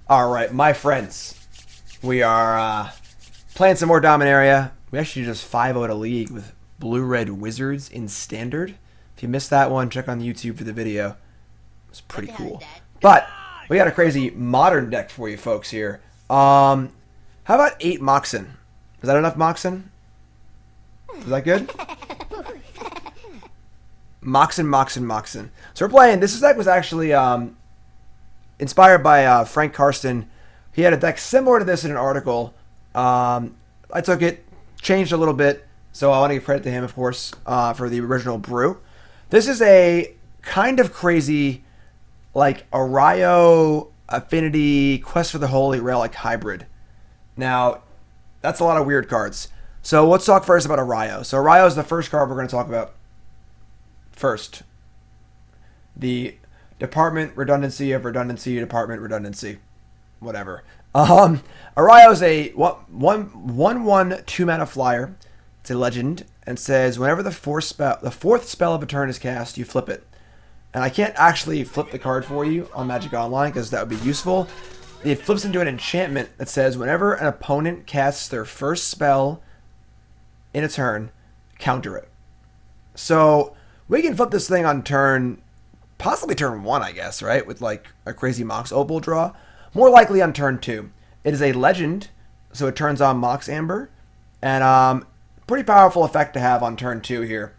All right, my friends, we are playing some more Dominaria. We actually just 5-0'd a league with Blue-Red Wizards in Standard. If you missed that one, check on YouTube for the video. It was pretty cool. But we got a crazy modern deck for you folks here. How about 8 Moxen? Is that enough Moxen? Is that good? Moxen. So we're playing. This deck was actually inspired by Frank Karston. He had a deck similar to this in an article. I took it, changed a little bit, so I want to give credit to him, of course, for the original brew. This is a kind of crazy, like, Erayo Affinity Quest for the Holy Relic hybrid. Now, that's a lot of weird cards. So let's talk first about Erayo. So Erayo is the first card we're going to talk about first. The Department Redundancy of Redundancy, Department Redundancy, whatever. Erayo is a 1/1 2-mana flyer. It's a legend and says whenever the fourth spell of a turn is cast, you flip it. And I can't actually flip the card for you on Magic Online because that would be useful. It flips into an enchantment that says whenever an opponent casts their first spell in a turn, counter it. So we can flip this thing on turn, possibly turn 1, I guess, right? With like a crazy Mox Opal draw. More likely on turn 2. It is a legend, so it turns on Mox Amber. And pretty powerful effect to have on turn 2 here.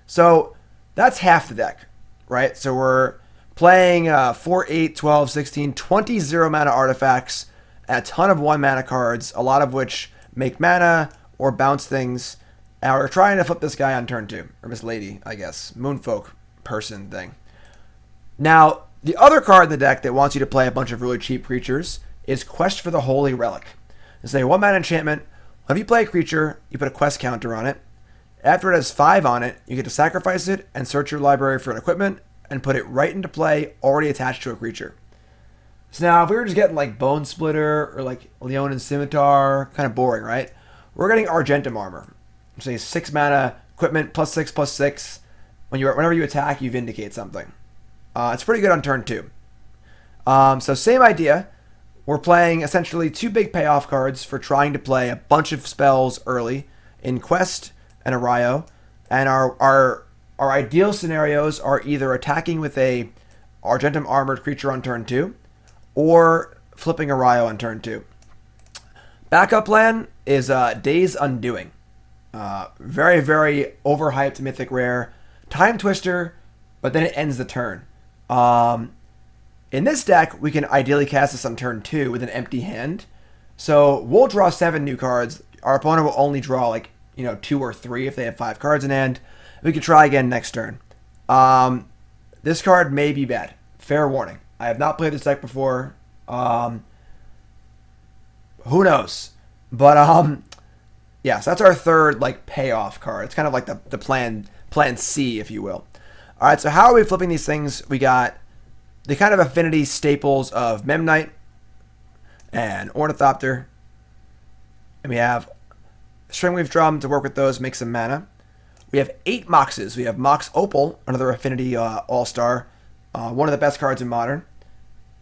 So that's half the deck, right? So we're playing 4, 8, 12, 16, 20 0-mana artifacts, and a ton of 1-mana cards, a lot of which make mana or bounce things. And we're trying to flip this guy on turn 2. Or this lady, I guess. Moonfolk person thing. Now, the other card in the deck that wants you to play a bunch of really cheap creatures is Quest for the Holy Relic. It's a 1-mana enchantment. Whenever you play a creature, you put a quest counter on it. After it has 5 on it, you get to sacrifice it and search your library for an equipment and put it right into play already attached to a creature. So now, if we were just getting like Bone Splitter or like Leonin Scimitar, kind of boring, right? We're getting Argentum Armor. It's a 6-mana equipment, +6/+6. Whenever you attack, you vindicate something. It's pretty good on turn 2. So same idea. We're playing essentially 2 big payoff cards for trying to play a bunch of spells early in Quest and Erayo. And our ideal scenarios are either attacking with a Argentum Armored creature on turn 2 or flipping Erayo on turn 2. Backup plan is Days Undoing. Very, very overhyped mythic rare. Time Twister, but then it ends the turn. In this deck, we can ideally cast this on turn 2 with an empty hand. So we'll draw 7 new cards. Our opponent will only draw 2 or 3 if they have 5 cards in hand. We could try again next turn. This card may be bad. Fair warning. I have not played this deck before. Who knows? But yeah, so that's our third payoff card. It's kind of like the plan C, if you will. All right, so how are we flipping these things? We got the kind of affinity staples of Memnite and Ornithopter. And we have Springleaf Drum to work with those, make some mana. We have 8 Moxes. We have Mox Opal, another affinity all-star, one of the best cards in Modern. And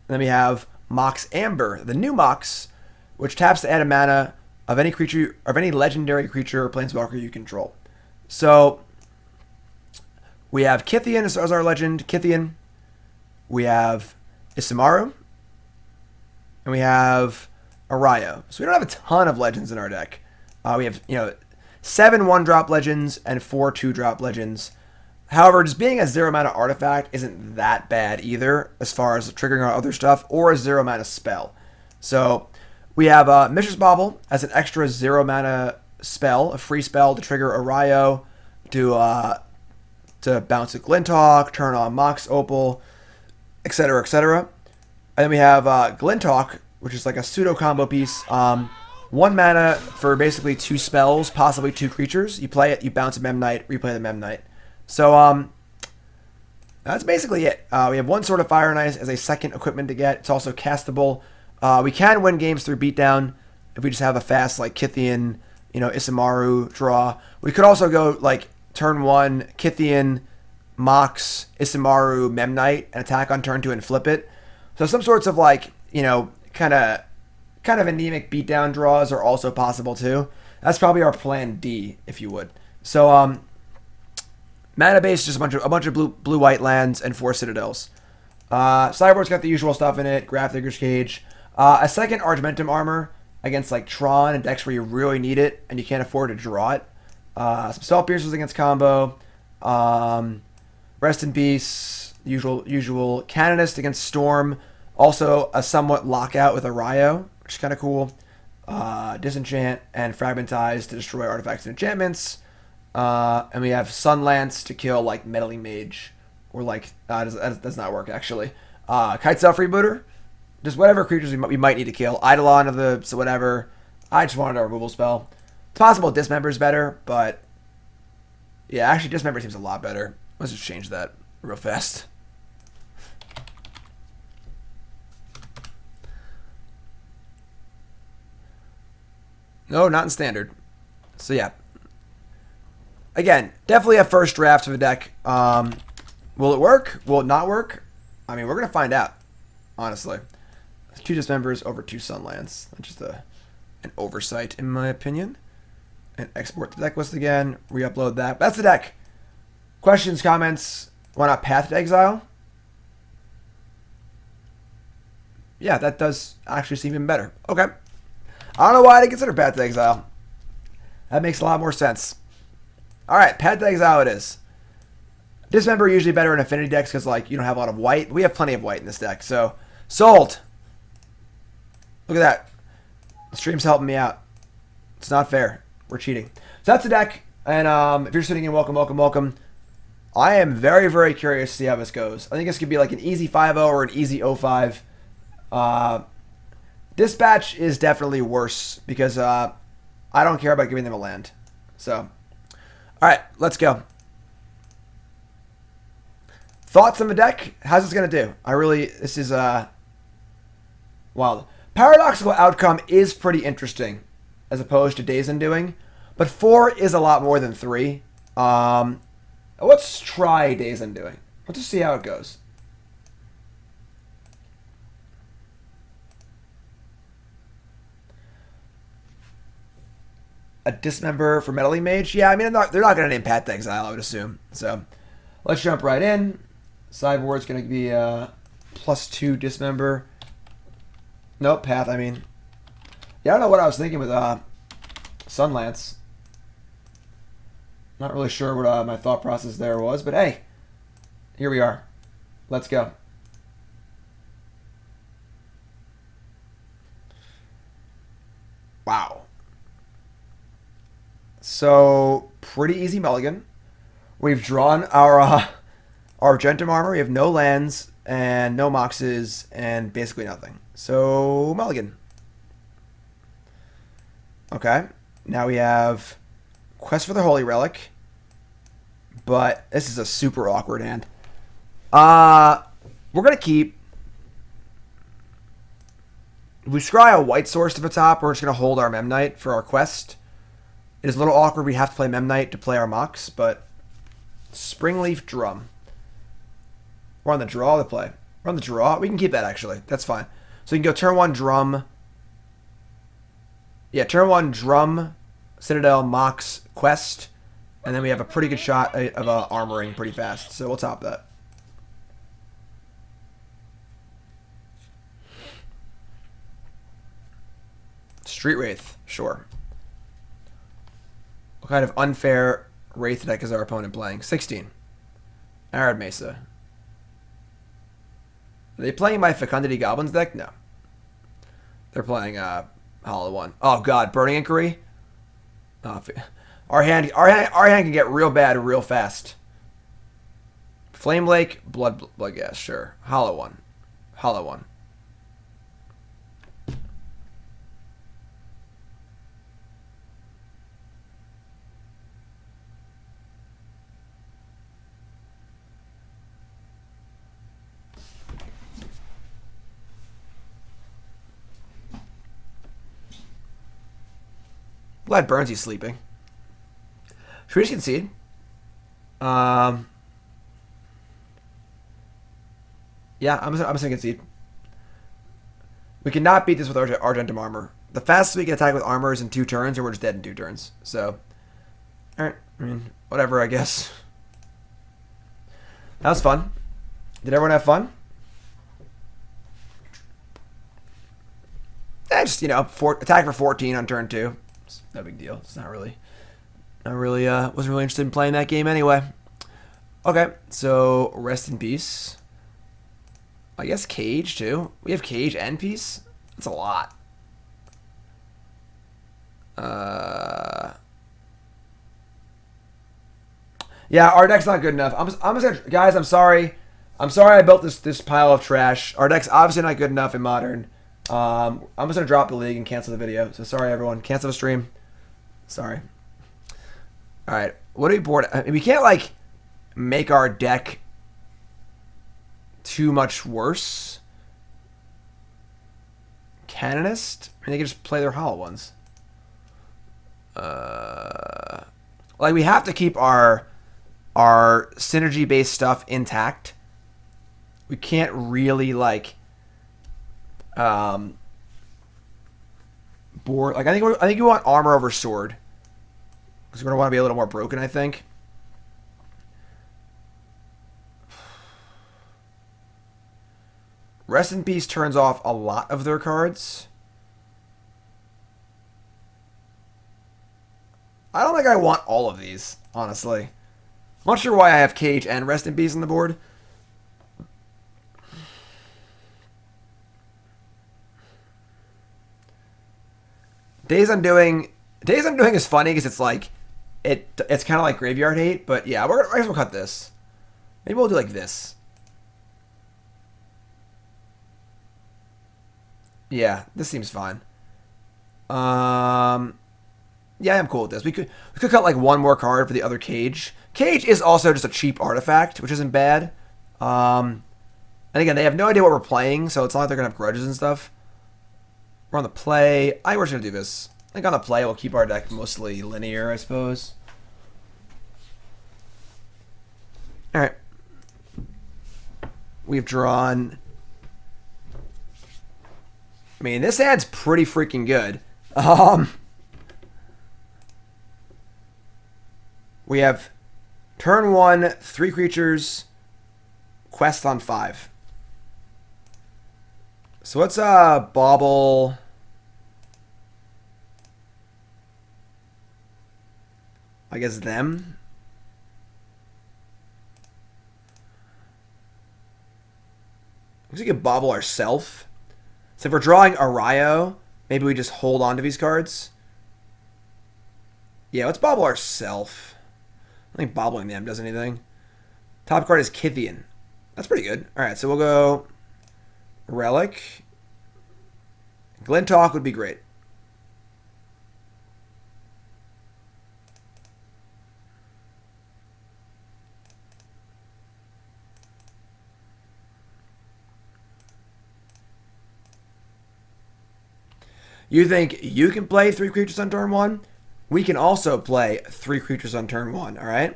then we have Mox Amber, the new Mox, which taps to add a mana of any creature, of any legendary creature or planeswalker you control. So we have Kytheon as our legend, Kytheon. We have Isamaru. And we have Erayo. So we don't have a ton of legends in our deck. We have, 7 1-drop legends and 4 2-drop legends. However, just being a 0-mana artifact isn't that bad either as far as triggering our other stuff or a 0-mana spell. So we have Mishra's Bauble as an extra 0-mana spell, a free spell to trigger Erayo, to bounce a Glint Hawk, turn on Mox Opal, etc., etc. And then we have Glint Hawk, which is like a pseudo combo piece. 1 mana for basically 2 spells, possibly 2 creatures. You play it, you bounce a Memnite, replay the Memnite. So that's basically it. We have 1 Sword of Fire and Ice as a second equipment to get. It's also castable. We can win games through beatdown if we just have a fast Kytheon, Isamaru draw. We could also go turn 1 Kytheon, Mox, Isamaru, Memnite, and attack on turn 2 and flip it. So some sorts of like, kind of anemic beatdown draws are also possible too. That's probably our plan D, if you would. So mana base is just a bunch of blue white lands and 4 citadels. Sideboard's got the usual stuff in it. Grafdigger's Cage. A second Argentum Armor against like Tron and decks where you really need it and you can't afford to draw it. Some Spell Piercers against combo. Rest in Peace. Usual Canonist against Storm. Also a somewhat lockout with Erayo, which is kind of cool. Disenchant and Fragmentize to destroy artifacts and enchantments. And we have Sunlance to kill like Meddling Mage. Or like, that does not work actually. Kytheon Freebooter. Just whatever creatures we might need to kill. Eidolon of the, so whatever. I just wanted a removal spell. It's possible Dismember is better, but yeah, actually Dismember seems a lot better. Let's just change that real fast. No, not in standard. So yeah. Again, definitely a first draft of a deck. Will it work? Will it not work? I mean, we're going to find out, honestly. 2 Dismembers over 2 Sunlands. That's just an oversight, in my opinion. And export the deck list again. Re-upload that. That's the deck. Questions, comments? Why not Path to Exile? Yeah, that does actually seem even better. Okay. I don't know why I didn't consider Path to Exile. That makes a lot more sense. Alright, Path to Exile it is. Dismember usually better in affinity decks because like you don't have a lot of white. We have plenty of white in this deck, so sold. Look at that. The stream's helping me out. It's not fair. We're cheating. So that's the deck. And if you're sitting in, welcome, welcome, welcome. I am very, very curious to see how this goes. I think this could be like an easy 5-0 or an easy 0-5. Dispatch is definitely worse because I don't care about giving them a land. So, all right, let's go. Thoughts on the deck? How's this going to do? This is wild. Paradoxical Outcome is pretty interesting as opposed to Days Undoing, but 4 is a lot more than 3. Let's try Days Undoing. Let's just see how it goes. A Dismember for Meddling Mage? Yeah, I mean, they're not going to name Path to Exile, I would assume. So, let's jump right in. Sideboard's going to be +2 Dismember. Nope, Path, I mean. Yeah, I don't know what I was thinking with Sunlance. Not really sure what my thought process there was, but hey, here we are. Let's go. Wow. So, pretty easy mulligan. We've drawn our Argentum Armor. We have no lands and no Moxes and basically nothing. So, mulligan. Okay. Now we have Quest for the Holy Relic. But this is a super awkward hand. We're going to keep. We scry a white source to the top. We're just going to hold our Memnite for our quest. It is a little awkward. We have to play Memnite to play our Mox, but Springleaf Drum. We're on the draw to play. We're on the draw. We can keep that, actually. That's fine. So you can go turn 1 Drum. Yeah, turn 1 Drum, Citadel, Mox, Quest. And then we have a pretty good shot of armoring pretty fast. So we'll top that. Street Wraith. Sure. What kind of unfair Wraith deck is our opponent playing? 16. Arid Mesa. Are they playing my Fecundity Goblins deck? No. They're playing Hollow One. Oh god, Burning Inquiry? Oh, our hand can get real bad real fast. Flame Lake, Blood Gas, sure. Hollow One. Hollow One. Glad Burnsy's sleeping. Should we just concede? Yeah, I'm just gonna concede. We cannot beat this with Argentum Armor. The fastest we can attack with armor is in 2 turns, or we're just dead in 2 turns. So, alright. I mean, whatever, I guess. That was fun. Did everyone have fun? Just, you know, attack for 14 on turn 2. It's no big deal. It's not really, wasn't really interested in playing that game anyway. Okay, so rest in peace. I guess Cage, too. We have Cage and Peace. That's a lot. Yeah, our deck's not good enough. I'm just gonna, guys, I'm sorry. I'm sorry I built this pile of trash. Our deck's obviously not good enough in Modern. I'm just gonna drop the league and cancel the video. So sorry, everyone. Cancel the stream. Sorry. All right. What do we board? I mean, we can't like make our deck too much worse. Canonist? I mean, they can just play their hollow ones. Like we have to keep our synergy based stuff intact. We can't really like board like I think you want armor over sword because we're gonna want to be a little more broken. I think. Rest in Peace turns off a lot of their cards. I don't think I want all of these, honestly. I'm not sure why I have Cage and Rest in Peace on the board. Days Undoing is funny because it's like it's kind of like Graveyard Hate, but yeah, I guess we'll cut this. Maybe we'll do like this. Yeah, this seems fine. Yeah, I'm cool with this. We could cut like one more card for the other Cage. Cage is also just a cheap artifact, which isn't bad. And again, they have no idea what we're playing, so it's not like they're gonna have grudges and stuff. We're on the play. I think we're just gonna do this. I think on the play we'll keep our deck mostly linear, I suppose. Alright. We've drawn. I mean, this hand's pretty freaking good. We have turn 1, 3 creatures, quest on 5. So what's Bauble? I guess them. We could Bauble ourselves. So if we're drawing Erayo, maybe we just hold on to these cards. Yeah, let's Bauble ourselves. I don't think Bobbling them does anything. Top card is Kytheon. That's pretty good. Alright, so we'll go Relic. Glint Hawk would be great. You think you can play 3 creatures on turn 1? We can also play 3 creatures on turn 1, alright?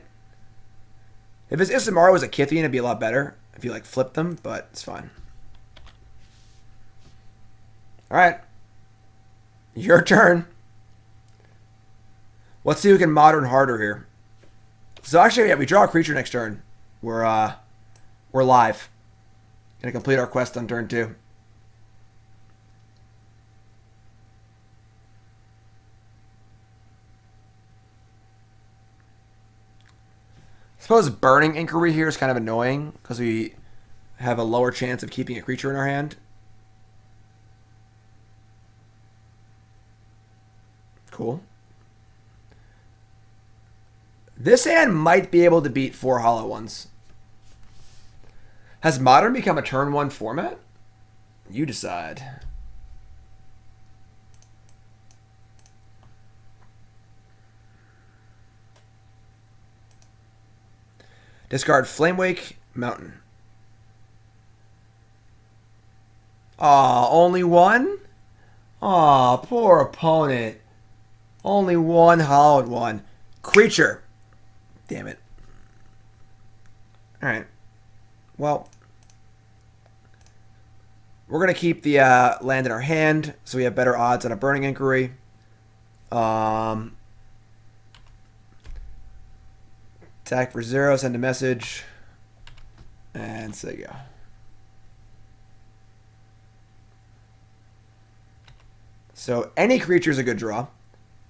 If his Isamaru was a Kytheon, it'd be a lot better if you like flip them, but it's fine. Alright. Your turn. Let's see who can modern harder here. So actually, yeah, we draw a creature next turn. We're live. Gonna complete our quest on turn 2. I suppose Burning Inquiry here is kind of annoying because we have a lower chance of keeping a creature in our hand. Cool. This hand might be able to beat 4 hollow ones. Has Modern become a turn 1 format? You decide. Discard Flamewake Mountain. Aw, only one? Aw, poor opponent. Only one hollowed one. Creature. Damn it. Alright. Well. We're going to keep the land in our hand so we have better odds on a Burning Inquiry. Attack for 0, send a message. And so you go. So any creature is a good draw.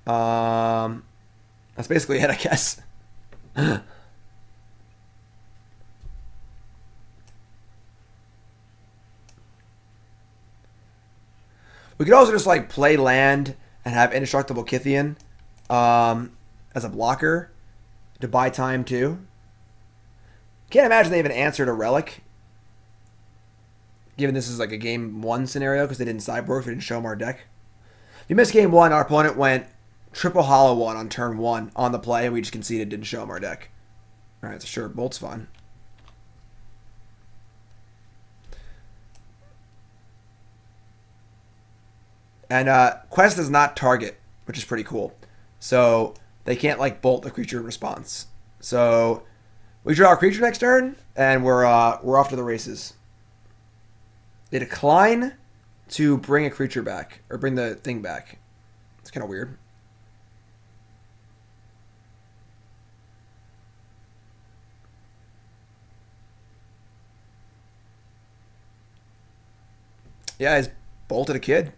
That's basically it, I guess. We could also just like play land and have Indestructible Kytheon as a blocker to buy time too. Can't imagine they even answered a Relic, given this is like a game 1 scenario because they didn't sideboard, we didn't show them our deck. If you missed game 1, our opponent went triple hollow 1 on turn 1 on the play, and we just conceded, didn't show them our deck. All right, so sure, Bolt's fine. And Quest does not target, which is pretty cool. So they can't like bolt the creature in response. So we draw a creature next turn, and we're off to the races. They decline to bring a creature back, or bring the thing back. It's kind of weird. Yeah, he's bolted a kid.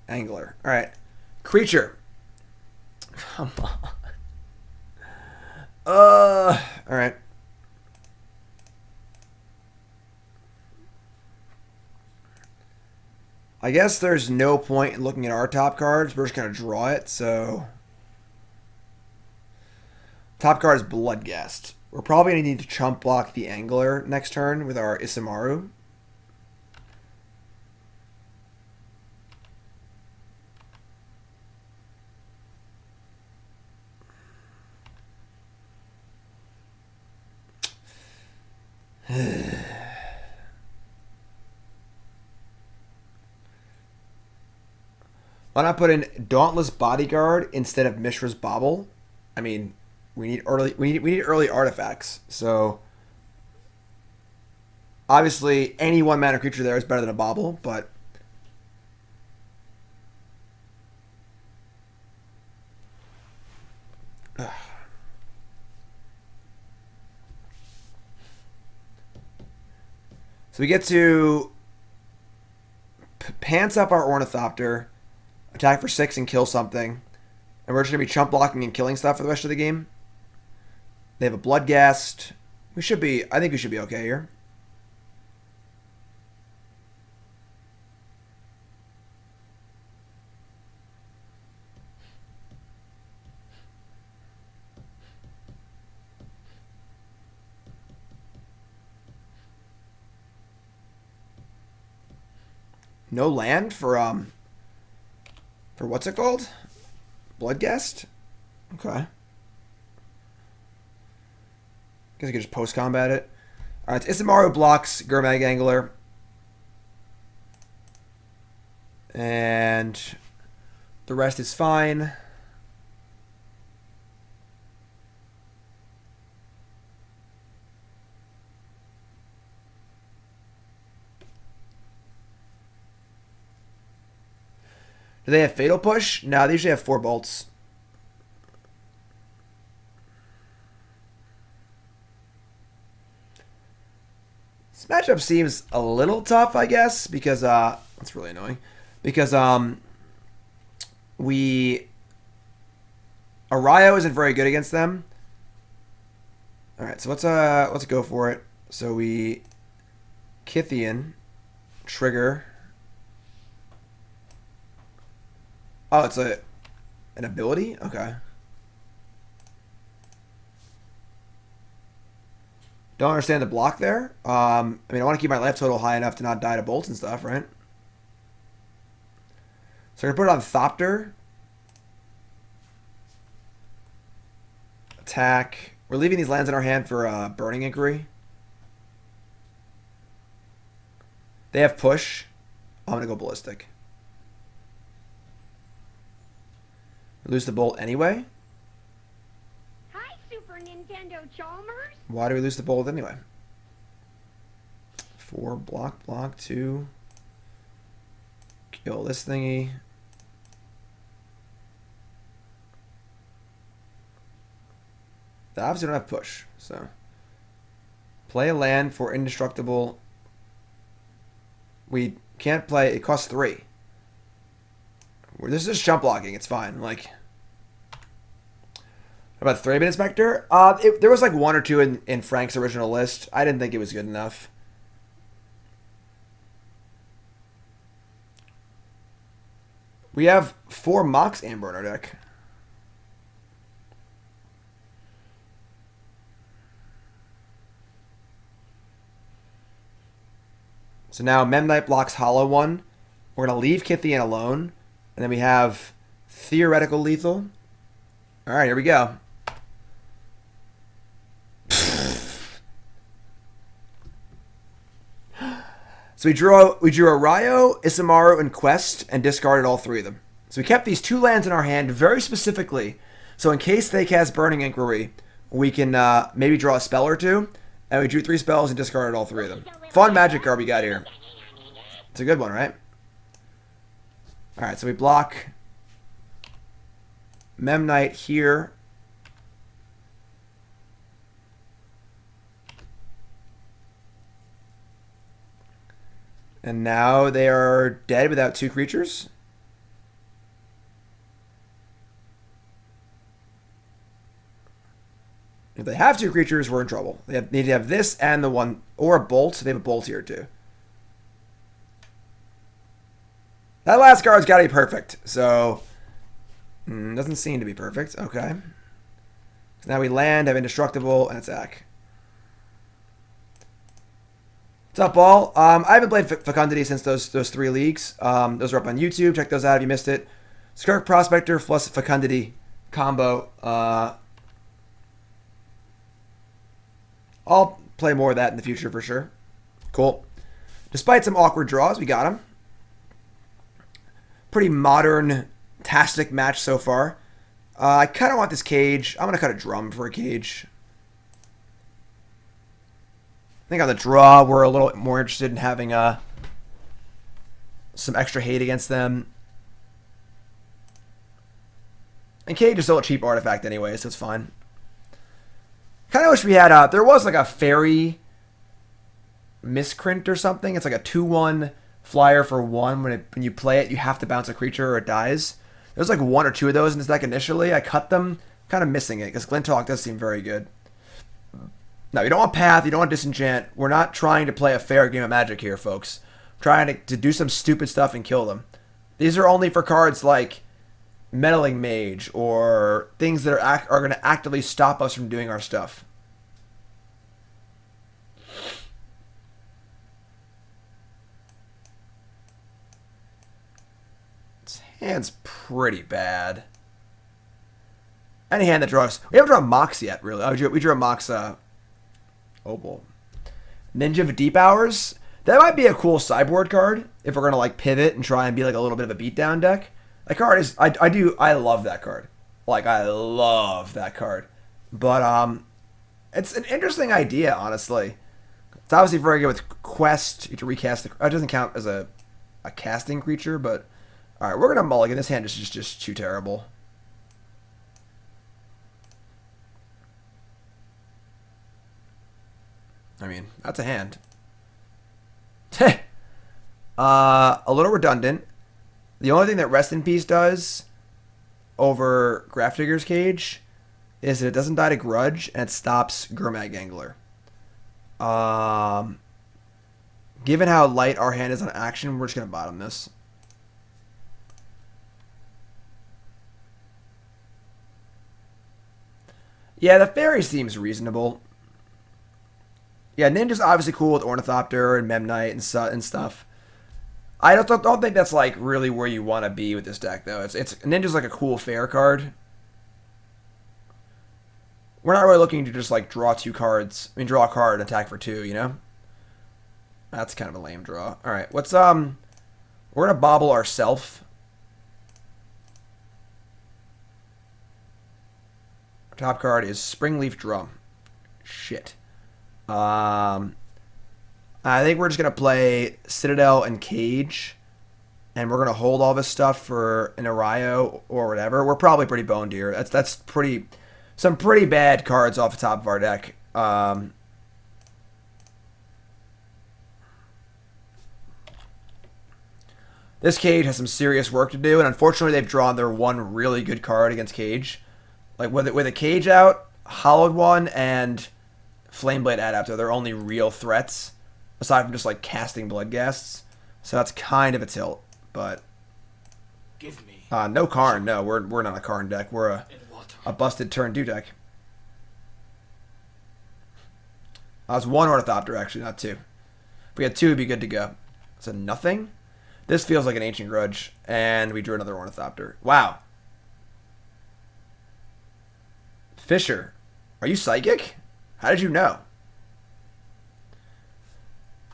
Angler. All right. Creature. Come on. All right. I guess there's no point in looking at our top cards. We're just going to draw it, so... Top card is Bloodghast. We're probably going to need to chump block the Angler next turn with our Isamaru. Why not put in Dauntless Bodyguard instead of Mishra's Bauble? I mean, we need early artifacts. So obviously any 1-mana creature there is better than a Bauble, but so we get to pants up our Ornithopter, attack for 6 and kill something, and we're just going to be chump blocking and killing stuff for the rest of the game. They have a Bloodghast. I think we should be okay here. No land for what's it called? Bloodghast? Okay. Guess I could just post-combat it. Alright, Isamaru blocks Gurmag Angler. And the rest is fine. Do they have Fatal Push? No, they usually have 4 bolts. This matchup seems a little tough, I guess, because that's really annoying. Because Erayo isn't very good against them. All right, so let's go for it. So we Kytheon trigger. Oh, it's an ability? Okay. Don't understand the block there. I mean, I want to keep my life total high enough to not die to bolts and stuff, right? So we're going to put it on Thopter. Attack. We're leaving these lands in our hand for Burning Inquiry. They have push. I'm going to go Ballistic. Lose the bolt anyway? Hi, Super Nintendo Chalmers. Why do we lose the bolt anyway? 4 block 2. Kill this thingy. They obviously don't have push, so play a land for indestructible. We can't play. It costs 3. This is just jump blocking. It's fine. Like, about 3-minute Spectre? There was like 1 or 2 in Frank's original list. I didn't think it was good enough. We have 4 Mox Amber in our deck. So now Memnite blocks Hollow one. We're going to leave Kytheon alone. And then we have Theoretical Lethal. Alright, here we go. So we drew Erayo, Isamaru, and Quest, and discarded all 3 of them. So we kept these 2 lands in our hand very specifically, so in case they cast Burning Inquiry, we can maybe draw a spell or 2, and we drew 3 spells and discarded all 3 of them. Fun magic card we got here. It's a good one, right? Alright, so we block Memnite here. And now they are dead without 2 creatures. If they have 2 creatures, we're in trouble. They need to have this and the one, or a bolt. They have a bolt here too. That last card's got to be perfect. So, doesn't seem to be perfect. Okay. So now we land, have indestructible, and attack. What's up, Ball? I haven't played Fecundity since those 3 leagues. Those are up on YouTube. Check those out if you missed it. Skirk Prospector plus Fecundity combo. I'll play more of that in the future for sure. Cool. Despite some awkward draws, we got them. Pretty modern-tastic match so far. I kind of want this cage. I'm going to cut a drum for a cage. I think on the draw, we're a little more interested in having some extra hate against them. And Cage is still a cheap artifact anyway, so it's fine. Kind of wish we had there was like a fairy misprint or something. It's like a 2/1 flyer for 1. When you play it, you have to bounce a creature or it dies. There's like 1 or 2 of those in this deck initially. I cut them, kind of missing it, because Glint Hawk does seem very good. No, you don't want Path, you don't want Disenchant. We're not trying to play a fair game of Magic here, folks. We're trying to do some stupid stuff and kill them. These are only for cards like Meddling Mage or things that are going to actively stop us from doing our stuff. This hand's pretty bad. Any hand that draws... We haven't drawn a Mox yet, really. Oh, we drew a Mox... Opal. Ninja of Deep Hours. That might be a cool sideboard card if we're going to like pivot and try and be like a little bit of a beatdown deck. That card is... I love that card. Like, I love that card. But, it's an interesting idea, honestly. It's obviously very good with Quest. You have to recast the... It doesn't count as a casting creature, but... Alright, we're going to mulligan. This hand is just too terrible. I mean, that's a hand. A little redundant. The only thing that Rest in Peace does over Grafdigger's Cage is that it doesn't die to Grudge and it stops Gurmag Angler. Given how light our hand is on action, we're just going to bottom this. Yeah, the fairy seems reasonable. Yeah, Ninja's obviously cool with Ornithopter and Memnite and stuff. I don't think that's like really where you want to be with this deck though. It's Ninja's like a cool fair card. We're not really looking to just like draw 2 cards. I mean, draw a card and attack for 2. You know, that's kind of a lame draw. All right, what's we're gonna Bauble ourself. Our top card is Springleaf Drum. Shit. I I think we're just going to play Citadel and Cage. And we're going to hold all this stuff for an Erayo or whatever. We're probably pretty boned here. That's pretty... Some pretty bad cards off the top of our deck. This Cage has some serious work to do, and unfortunately they've drawn their one really good card against Cage. Like with a Cage out, Hollowed One, and Flameblade Adapter, they're only real threats, aside from just like casting Bloodghasts. So that's kind of a tilt, but Give me no Karn. No, we're not a Karn deck. We're a busted turn 2 deck. It's one Ornithopter, actually, not two. If we had two, it'd be good to go. So nothing. This feels like an Ancient Grudge, and we drew another Ornithopter. Wow. Fisher, are you psychic? How did you know?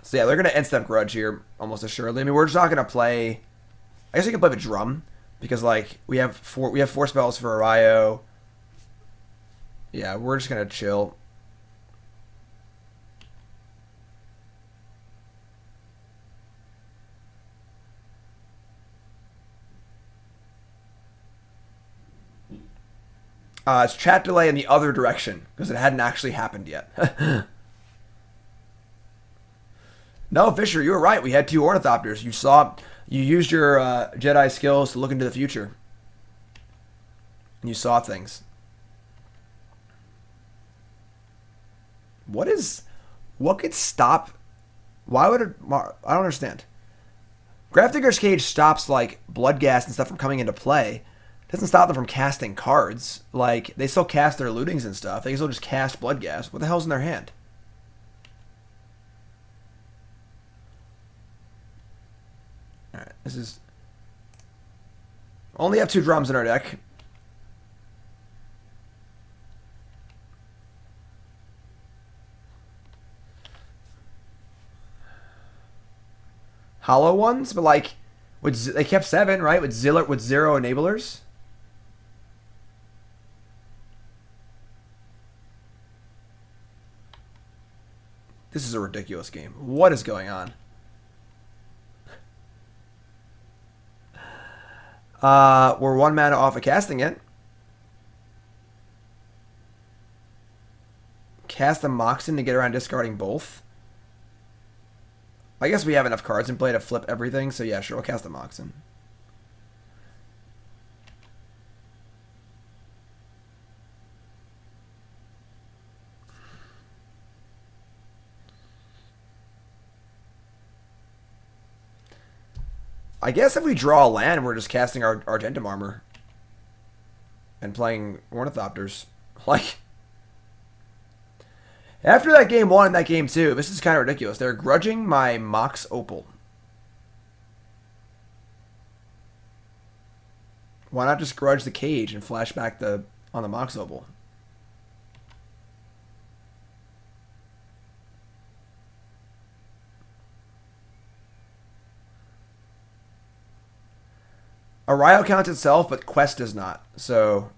So yeah, they're going to end-step Grudge here, almost assuredly. I mean, we're just not going to play... I guess we can play the Drum, because, like, we have four spells for Erayo. Yeah, we're just going to chill. It's chat delay in the other direction, because it hadn't actually happened yet. No, Fisher, you were right. We had two Ornithopters. You used your Jedi skills to look into the future. And you saw things. What could stop... Why would it... I don't understand. Grafdigger's Cage stops, like, Bloodghast and stuff from coming into play. Doesn't stop them from casting cards. Like, they still cast their lootings and stuff. They can still just cast Bloodghast. What the hell's in their hand? Alright, this is... Only have two drums in our deck. Hollow ones, but like... They kept 7, right? With 0 enablers. This is a ridiculous game. What is going on? We're 1 mana off of casting it. Cast a Moxen to get around discarding both. I guess we have enough cards in play to flip everything, so yeah, sure, we'll cast a Moxen. I guess if we draw a land, we're just casting our Argentum Armor. And playing Ornithopters. Like... After that game 1 and that game 2, this is kind of ridiculous. They're grudging my Mox Opal. Why not just grudge the Cage and flash back on the Mox Opal? Erayo counts itself, but Quest does not. So...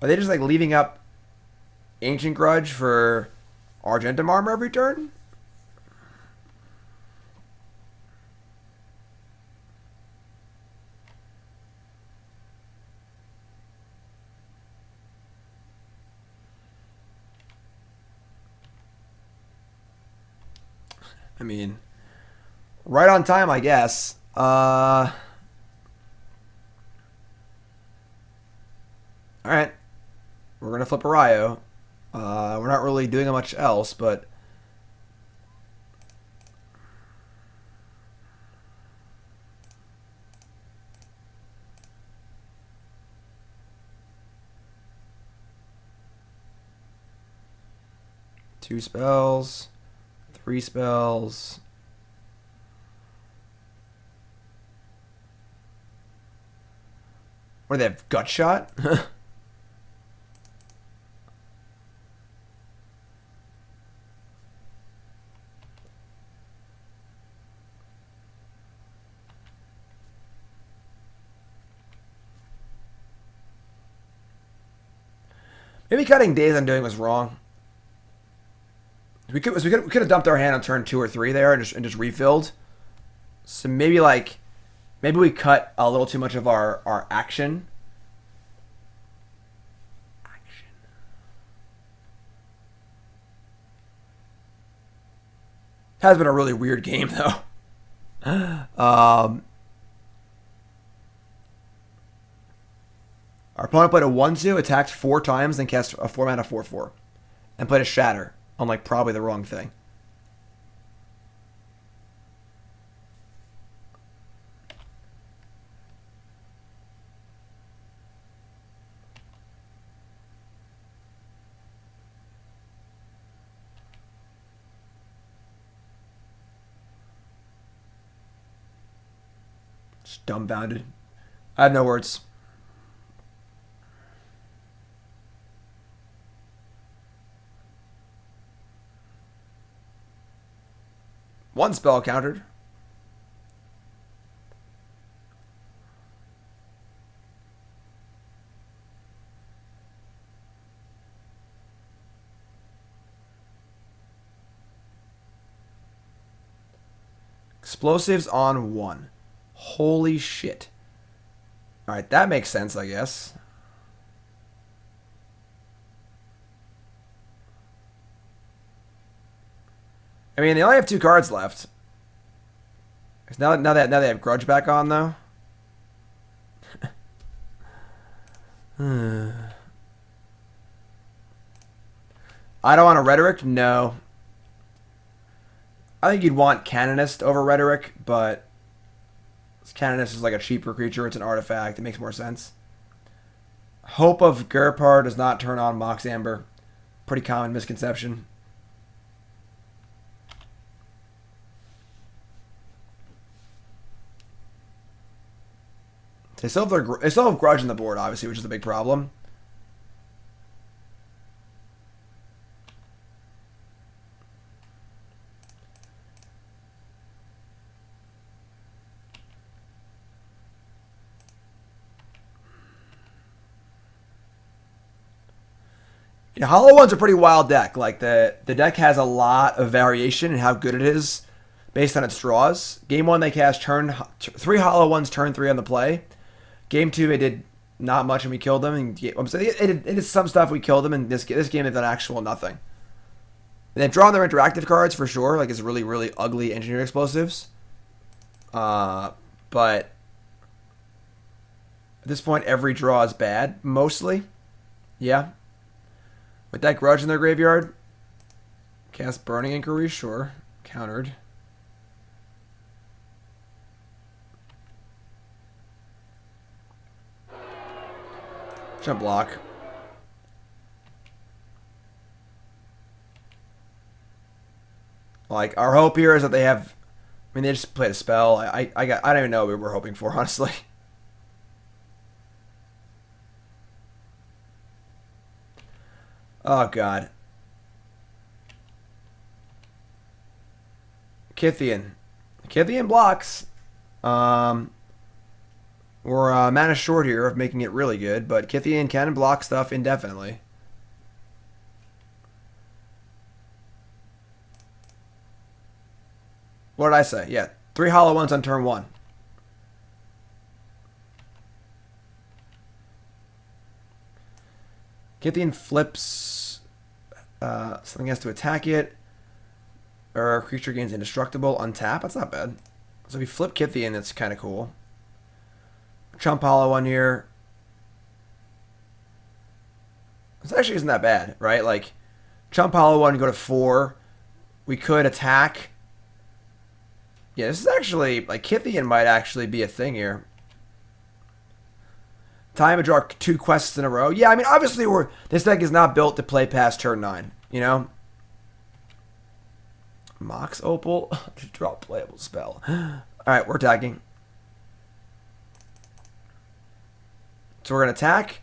Are they just like leaving up Ancient Grudge for Argentum Armor every turn? I mean, right on time, I guess. All right. We're going to flip Erayo. We're not really doing much else, but... Two spells. 3 spells. What do they have? Gut Shot? Maybe cutting Daze Undoing was wrong. We could have dumped our hand on turn 2 or 3 there and just refilled. So maybe we cut a little too much of our action. Has been a really weird game though. Our opponent played a 1/2, attacked 4 times, then cast a 4-mana 4/4, and played a Shatter on probably the wrong thing. Just dumbfounded. I have no words. One spell countered. Explosives on 1. Holy shit. Alright, that makes sense, I guess. I mean, they only have 2 cards left. Now they have Grudge back on, though. I don't want a Rhetoric? No. I think you'd want Canonist over Rhetoric, but Canonist is like a cheaper creature. It's an artifact. It makes more sense. Hope of Gerpar does not turn on Mox Amber. Pretty common misconception. They still have Grudge on the board, obviously, which is a big problem. Yeah, Hollow One's a pretty wild deck. Like the deck has a lot of variation in how good it is based on its draws. Game 1 they cast 3 Hollow Ones turn 3 on the play. Game 2 they did not much and we killed them. And it did some stuff, we killed them. And this game they've done actual nothing. And they've drawn their interactive cards for sure. Like it's really, really ugly engineered explosives. But at this point every draw is bad. Mostly. Yeah. With that Grudge in their graveyard, cast Burning Inquiry, sure. Countered. Jump block. Like, our hope here is that they have... I mean, they just played a spell. I don't even know what we were hoping for, honestly. Oh, God. Kytheon. Kytheon blocks. We're mana short here of making it really good, but Kytheon can block stuff indefinitely. What did I say? Yeah, 3 Hollow Ones on turn 1. Kytheon flips. Something has to attack it. Or a creature gains indestructible. Untap. That's not bad. So if we flip Kytheon, that's kind of cool. Chump Hollow One here. This actually isn't that bad, right? Like, Chump Hollow One, go to 4. We could attack. Yeah, this is actually, like, Kytheon might actually be a thing here. Time to draw 2 quests in a row. Yeah, I mean, obviously, this deck is not built to play past turn 9, you know? Mox Opal. To draw a playable spell. Alright, we're attacking. So we're going to attack.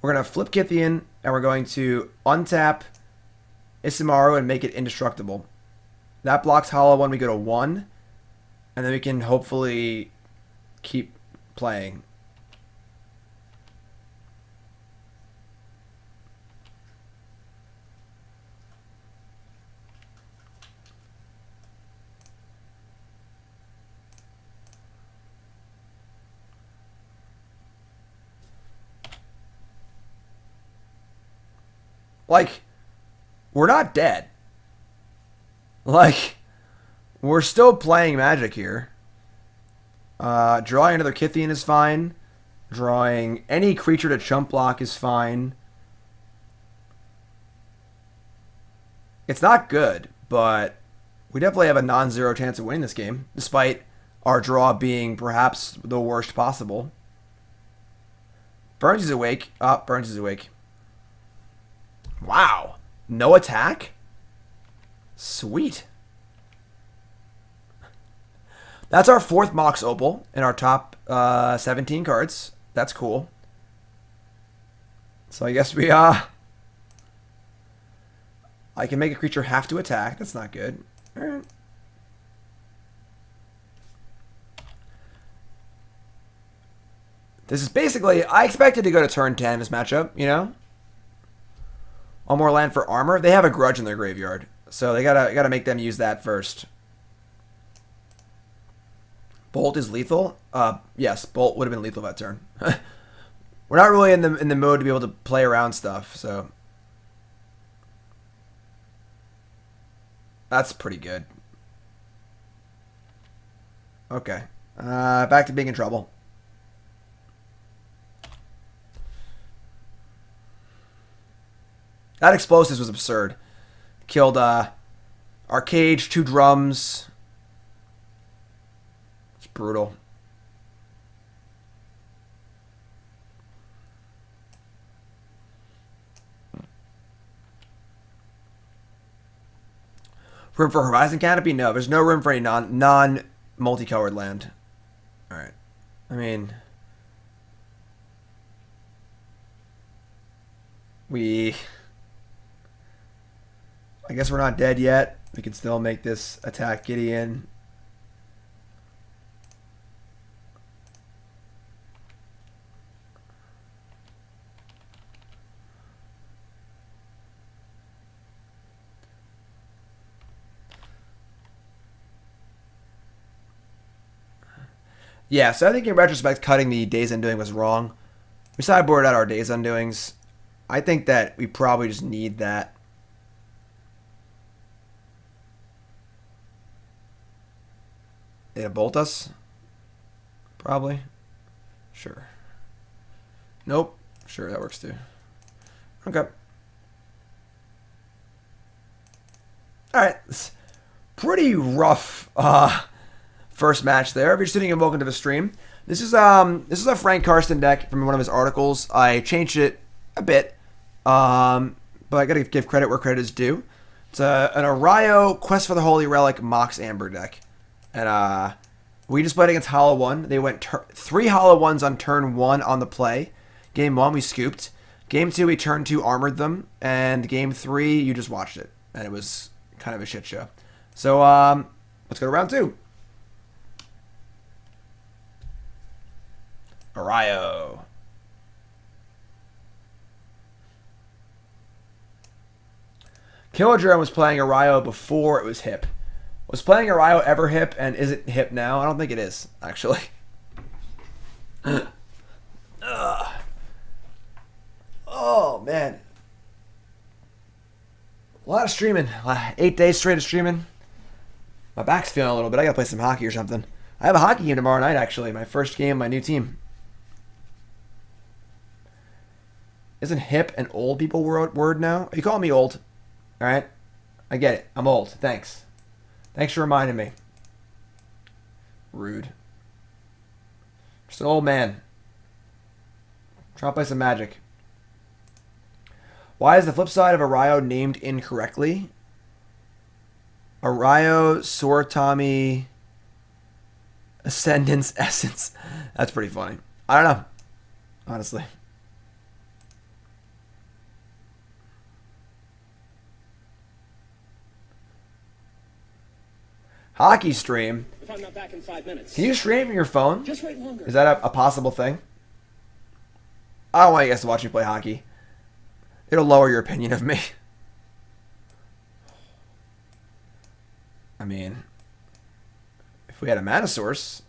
We're going to flip Kytheon, and we're going to untap Isamaru and make it indestructible. That blocks Hollow One. We go to 1. And then we can hopefully keep playing. like, we're not dead. Like, we're still playing Magic here. Drawing another Kytheon is fine. Drawing any creature to chump block is fine. It's not good, but we definitely have a non-zero chance of winning this game, despite our draw being perhaps the worst possible. Burns is awake. Burns is awake. Wow. No attack? Sweet. That's our 4th Mox Opal in our top 17 cards. That's cool. So I guess we I can make a creature have to attack. That's not good. All right. This is basically, I expected to go to turn 10 in this matchup, you know? One more land for armor. They have a grudge in their graveyard, so they gotta make them use that first. Bolt is lethal. Yes, Bolt would have been lethal that turn. We're not really in the mode to be able to play around stuff, so that's pretty good. Okay, back to being in trouble. That explosives was absurd. Killed our cage, 2 drums. It's brutal. Room for Horizon Canopy? No, there's no room for any non-multicolored land. Alright. I mean, I guess we're not dead yet. We can still make this attack Gideon. Yeah, so I think in retrospect, cutting the Days Undoing was wrong. We sideboarded out our Days Undoings. I think that we probably just need that. They bolt us? Probably. Sure. Nope. Sure, that works too. Okay. Alright. Pretty rough first match there. If you're sitting and welcome to the stream. This is a Frank Karston deck from one of his articles. I changed it a bit. But I gotta give credit where credit is due. It's an Erayo Quest for the Holy Relic Mox Amber deck. And we just played against Hollow 1. They went 3 Hollow 1s on turn 1 on the play. Game 1, we scooped. Game 2, we turn 2 armored them. And Game 3, you just watched it. And it was kind of a shit show. So, let's go to round 2. Erayo. Kilodrome was playing Erayo before it was hip. Was playing Erayo ever hip, and is it hip now? I don't think it is, actually. Oh, man. A lot of streaming. 8 days straight of streaming. My back's feeling a little bit. I gotta play some hockey or something. I have a hockey game tomorrow night, actually. My first game, my new team. Isn't hip an old people word now? You call me old. Alright? I get it. I'm old. Thanks. Thanks for reminding me. Rude. Just an old man. Trying to play some Magic. Why is the flip side of Erayo named incorrectly? Erayo Soratami Ascendant Essence. That's pretty funny. I don't know. Honestly. Hockey stream. If I'm not back in 5 minutes. Can you stream from your phone? Just wait longer. Is that a possible thing? I don't want you guys to watch me play hockey. It'll lower your opinion of me. I mean, if we had a mana source.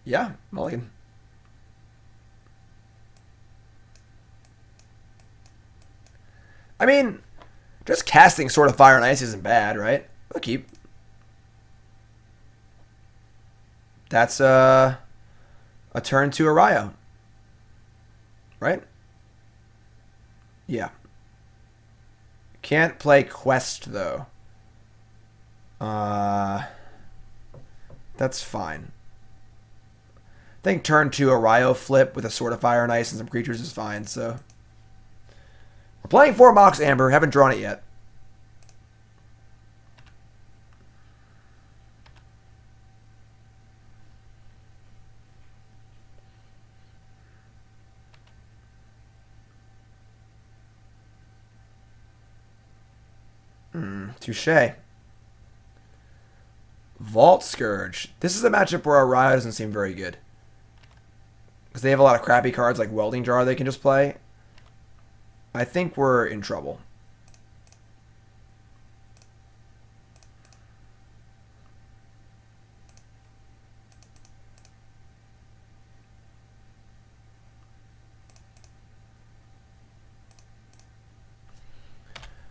Yeah, mulligan. I mean, just casting Sword of Fire and Ice isn't bad, right? We'll keep. That's a turn to Erayo. Right? Yeah. Can't play Quest, though. That's fine. I think turn 2 Erayo flip with a Sword of Fire and Ice and some creatures is fine, so. We're playing 4 Mox Amber, haven't drawn it yet. Touche. Vault Scourge. This is a matchup where Erayo doesn't seem very good. Because they have a lot of crappy cards like Welding Jar they can just play. I think we're in trouble.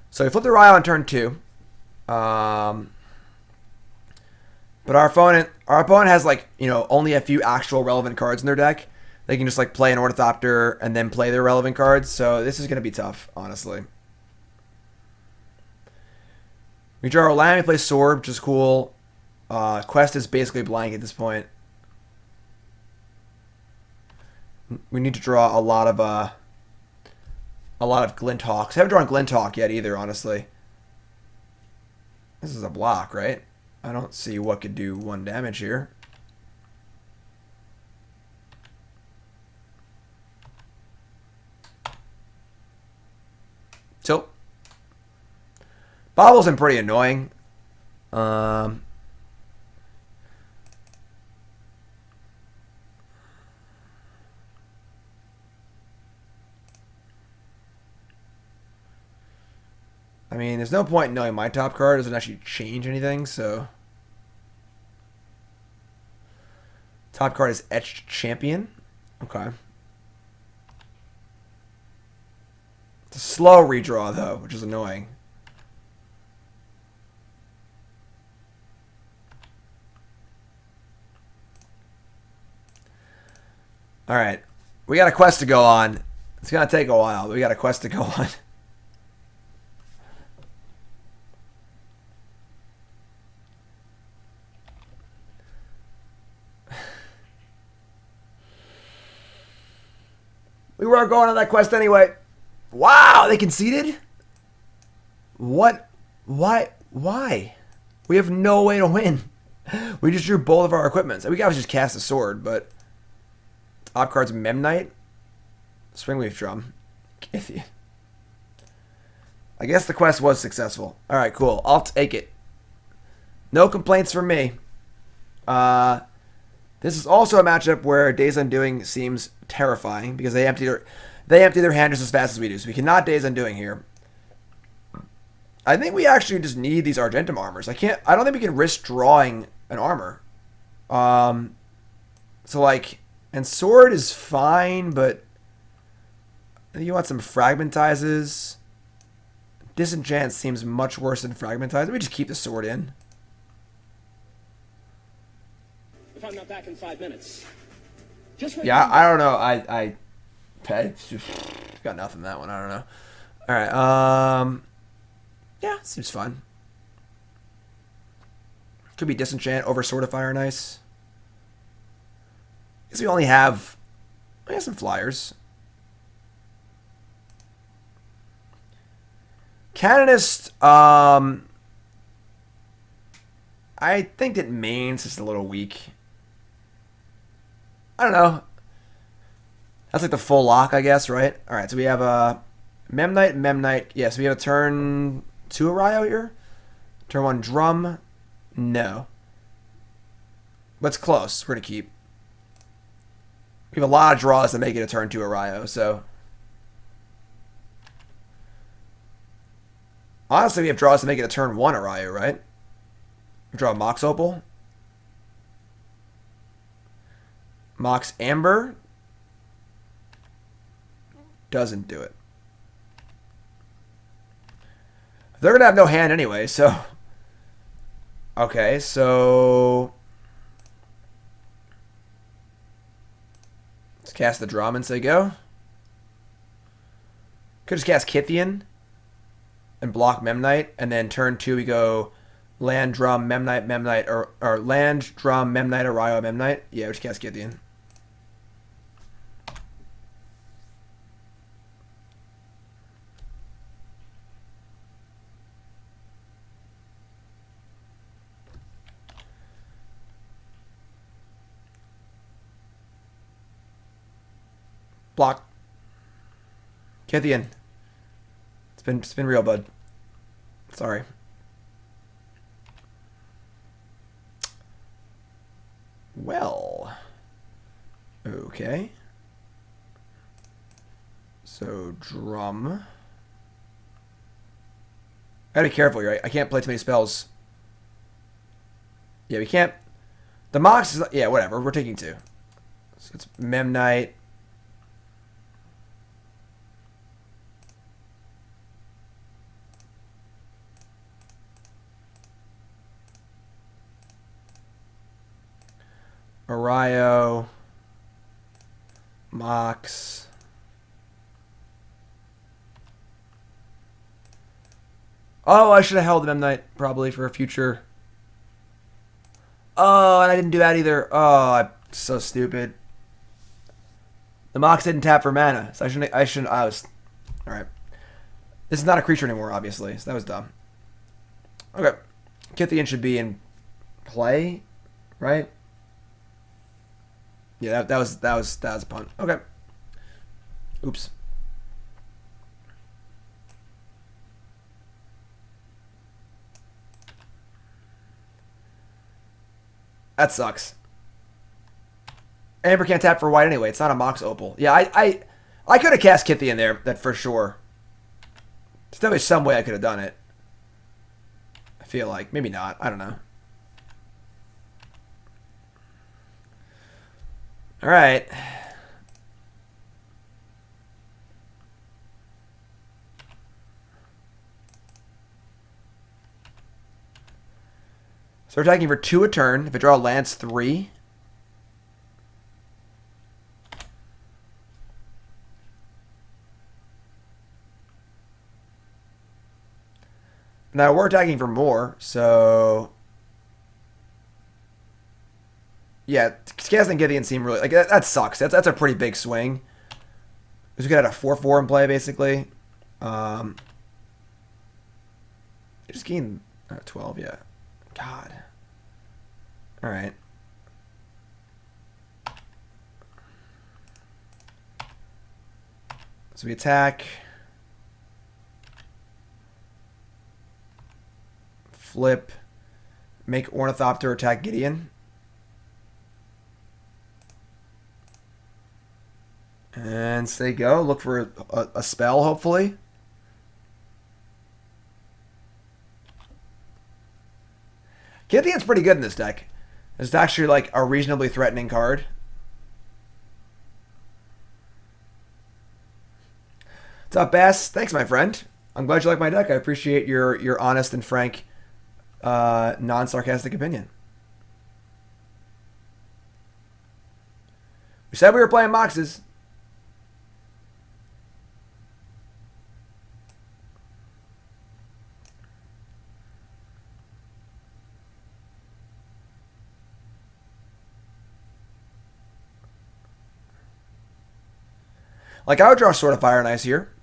So we flip the Erayo on turn 2. But our opponent has like, you know, only a few actual relevant cards in their deck. They can just like play an Ornithopter and then play their relevant cards. So this is going to be tough, honestly. We draw our land, we play Sword, which is cool. Quest is basically blank at this point. We need to draw a lot of Glint Hawks. I haven't drawn Glint Hawk yet either, honestly. This is a block, right? I don't see what could do 1 damage here. Tilt. Bauble's been pretty annoying. I mean, there's no point in knowing my top card doesn't actually change anything, so. Top card is Etched Champion. Okay. It's a slow redraw, though, which is annoying. Alright. We got a quest to go on. It's going to take a while, but we got a quest to go on. We were going on that quest anyway. Wow, they conceded? What? Why? We have no way to win. We just drew both of our equipments. We could obviously just cast a sword, but top card's Memnite, Springleaf Drum, Kytheon. I guess the quest was successful. All right, cool. I'll take it. No complaints from me. This is also a matchup where Days Undoing seems terrifying because they empty their hand just as fast as we do. So we cannot Days Undoing here. I think we actually just need these Argentum Armors. I don't think we can risk drawing an armor. So like, and Sword is fine, but I think you want some Fragmentizes. Disenchant seems much worse than Fragmentize. We just keep the Sword in. If I'm not back in 5 minutes. Yeah, I don't know. I got nothing in that one. I don't know. All right. Yeah, seems fun. Could be Disenchant over Sword of Fire and Ice. I guess we only have some flyers. Canonist. I think that main's just a little weak. I don't know. That's like the full lock, I guess, right? All right, so we have a Memnite. Yes, we have a turn 2 Erayo here. Turn 1 Drum. No. But it's close. We're going to keep. We have a lot of draws to make it a turn 2 Erayo, so. Honestly, we have draws to make it a turn 1 Erayo, right? We draw a Mox Opal. Mox Amber. Doesn't do it. They're gonna have no hand anyway, so. Okay, so. Let's cast the drum and say go. Could just cast Kytheon and block Memnite, and then turn 2 we go land, drum, Memnite, Memnite, or land, drum, Memnite, Erayo, Memnite. Yeah, we just cast Kytheon. Block. Kytheon. It's been real, bud. Sorry. Well. Okay. So drum. I gotta be careful here. I can't play too many spells. Yeah, we can't. The Mox is, yeah, whatever. We're taking 2. So it's Memnite. Erayo, Mox, oh, I should have held the Memnite probably for a future. Oh, and I didn't do that either. Oh, I'm so stupid. The Mox didn't tap for mana, so I was, all right. This is not a creature anymore, obviously, so that was dumb. Okay, Kytheon should be in play, right? Yeah, that was a punt. Okay. Oops. That sucks. Amber can't tap for white anyway. It's not a Mox Opal. Yeah, I could have cast Kytheon there, that for sure. There's definitely some way I could have done it. I feel like. Maybe not. I don't know. All right. So we're attacking for 2 a turn. If I draw lands, 3. Now we're attacking for more, so yeah, Skaz and Gideon seem really like that sucks. That's a pretty big swing. Because we could have a 4/4 in play basically. Just gain 12, yeah. God. All right. So we attack. Flip. Make Ornithopter attack Gideon. And say go. Look for a spell, hopefully. Kytheon's pretty good in this deck. It's actually like a reasonably threatening card. What's up, Bass? Thanks, my friend. I'm glad you like my deck. I appreciate your honest and frank, non-sarcastic opinion. We said we were playing Moxes. Like, I would draw Sword of Fire and Ice here.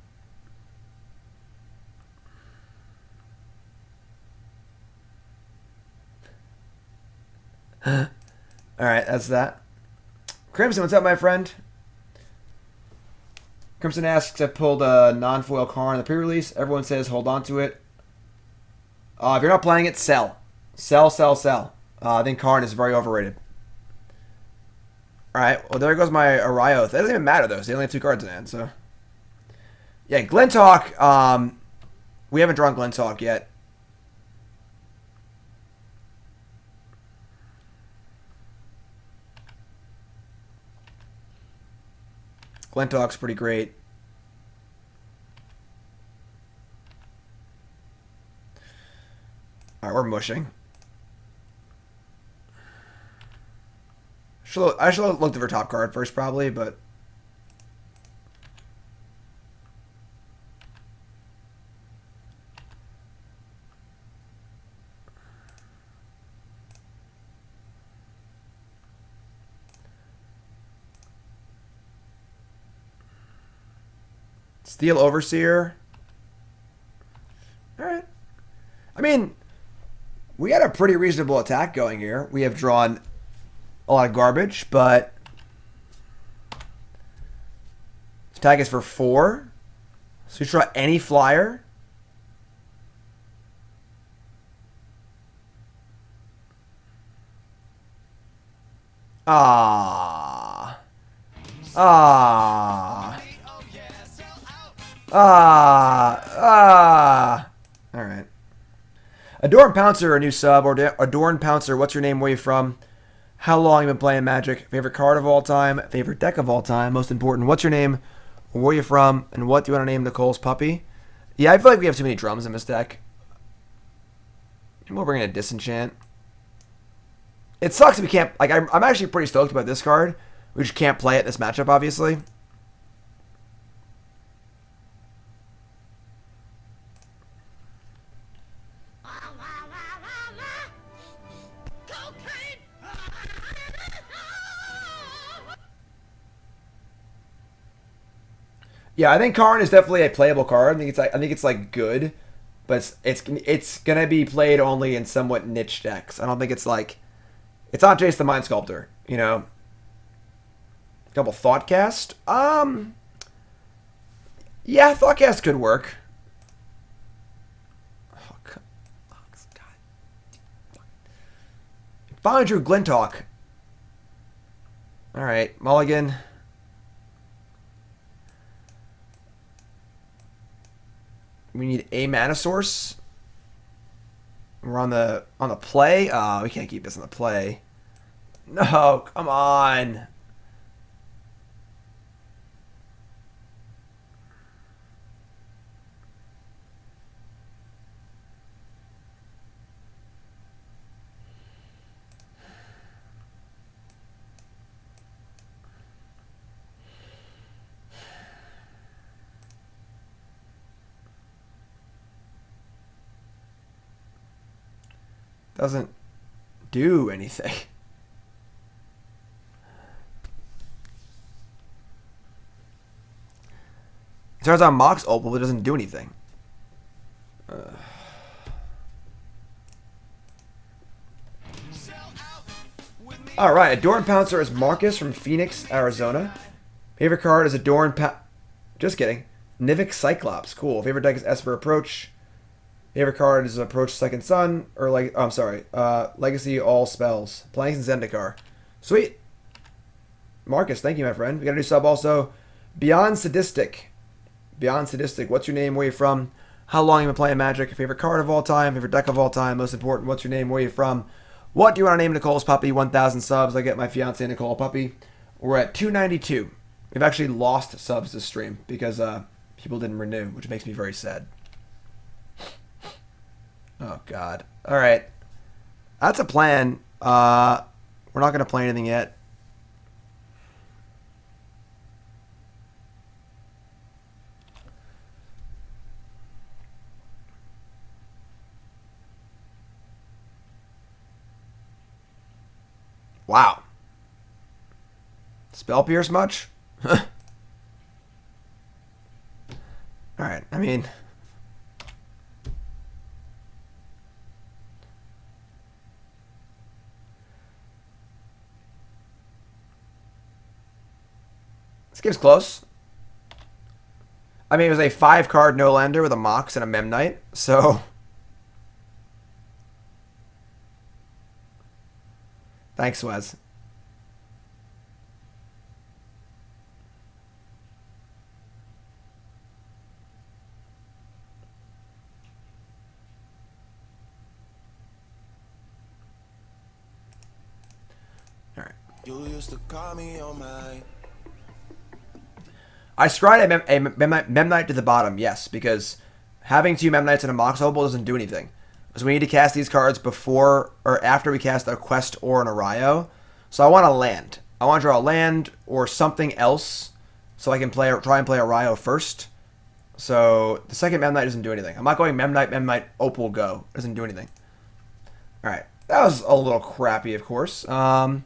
Alright, that's that. Crimson, what's up, my friend? Crimson asks, I pulled a non-foil card in the pre-release. Everyone says hold on to it. If you're not playing it, sell. Sell, sell, sell. I think Karn is very overrated. Alright, well, there goes my Erayo. That doesn't even matter, though. So they only have 2 cards in hand, so. Yeah, Glint Hawk. We haven't drawn Glint Hawk yet. Glint Hawk's pretty great. ambushing. I should have looked at her top card first, probably, but... Steel Overseer. Alright. I mean, we had a pretty reasonable attack going here. We have drawn a lot of garbage, but attack is for 4. So you draw any flyer. Ah. Alright. Adorn Pouncer, a new sub. Or Adorn Pouncer, what's your name? Where you from? How long you been playing Magic? Favorite card of all time? Favorite deck of all time? Most important, what's your name? Where you from? And what do you want to name Nicole's puppy? Yeah, I feel like we have too many drums in this deck. We'll bring in a Disenchant. It sucks if we can't... Like, I'm actually pretty stoked about this card. We just can't play it in this matchup, obviously. Yeah, I think Karn is definitely a playable card. I think it's like good, but it's gonna be played only in somewhat niche decks. I don't think it's like, it's not Jace the Mind Sculptor, you know. A couple Thoughtcast. Yeah, Thoughtcast could work. Oh, God. Finally drew Glint Hawk. All right, Mulligan. We need a mana source. We're on the play. We can't keep this on the play. No, come on. Doesn't do anything. It starts on Mox Opal, but it doesn't do anything. Alright, Adorn Pouncer is Marcus from Phoenix, Arizona. Favorite card is Adorn Just kidding. Nivik Cyclops. Cool. Favorite deck is Esper Approach. Favorite card is Approach Second Son, or like, oh, I'm sorry, Legacy All Spells. Planks and Zendikar. Sweet. Marcus, thank you, my friend. We got a new sub also. Beyond Sadistic. Beyond Sadistic, what's your name? Where you from? How long you been playing Magic? Favorite card of all time? Favorite deck of all time? Most important, what's your name? Where you from? What do you want to name Nicole's puppy? 1,000 subs. I get my fiance Nicole a puppy. We're at 292. We've actually lost subs this stream because people didn't renew, which makes me very sad. Oh, God. All right. That's a plan. We're not going to play anything yet. Wow. Spell Pierce much? All right. I mean... This game's close. I mean, it was a 5-card no-lander with a Mox and a Memnite, so... Thanks, Wes. All right. You used to call me on my... I scryed a Memnite to the bottom, yes, because having 2 Memnites and a Mox Opal doesn't do anything. is we need to cast these cards before or after we cast a Quest or an Erayo. So I want to land. I want to draw a land or something else so I can try and play Erayo first. So the second Memnite doesn't do anything. I'm not going Memnite, Opal, go. Doesn't do anything. All right. That was a little crappy, of course. Let's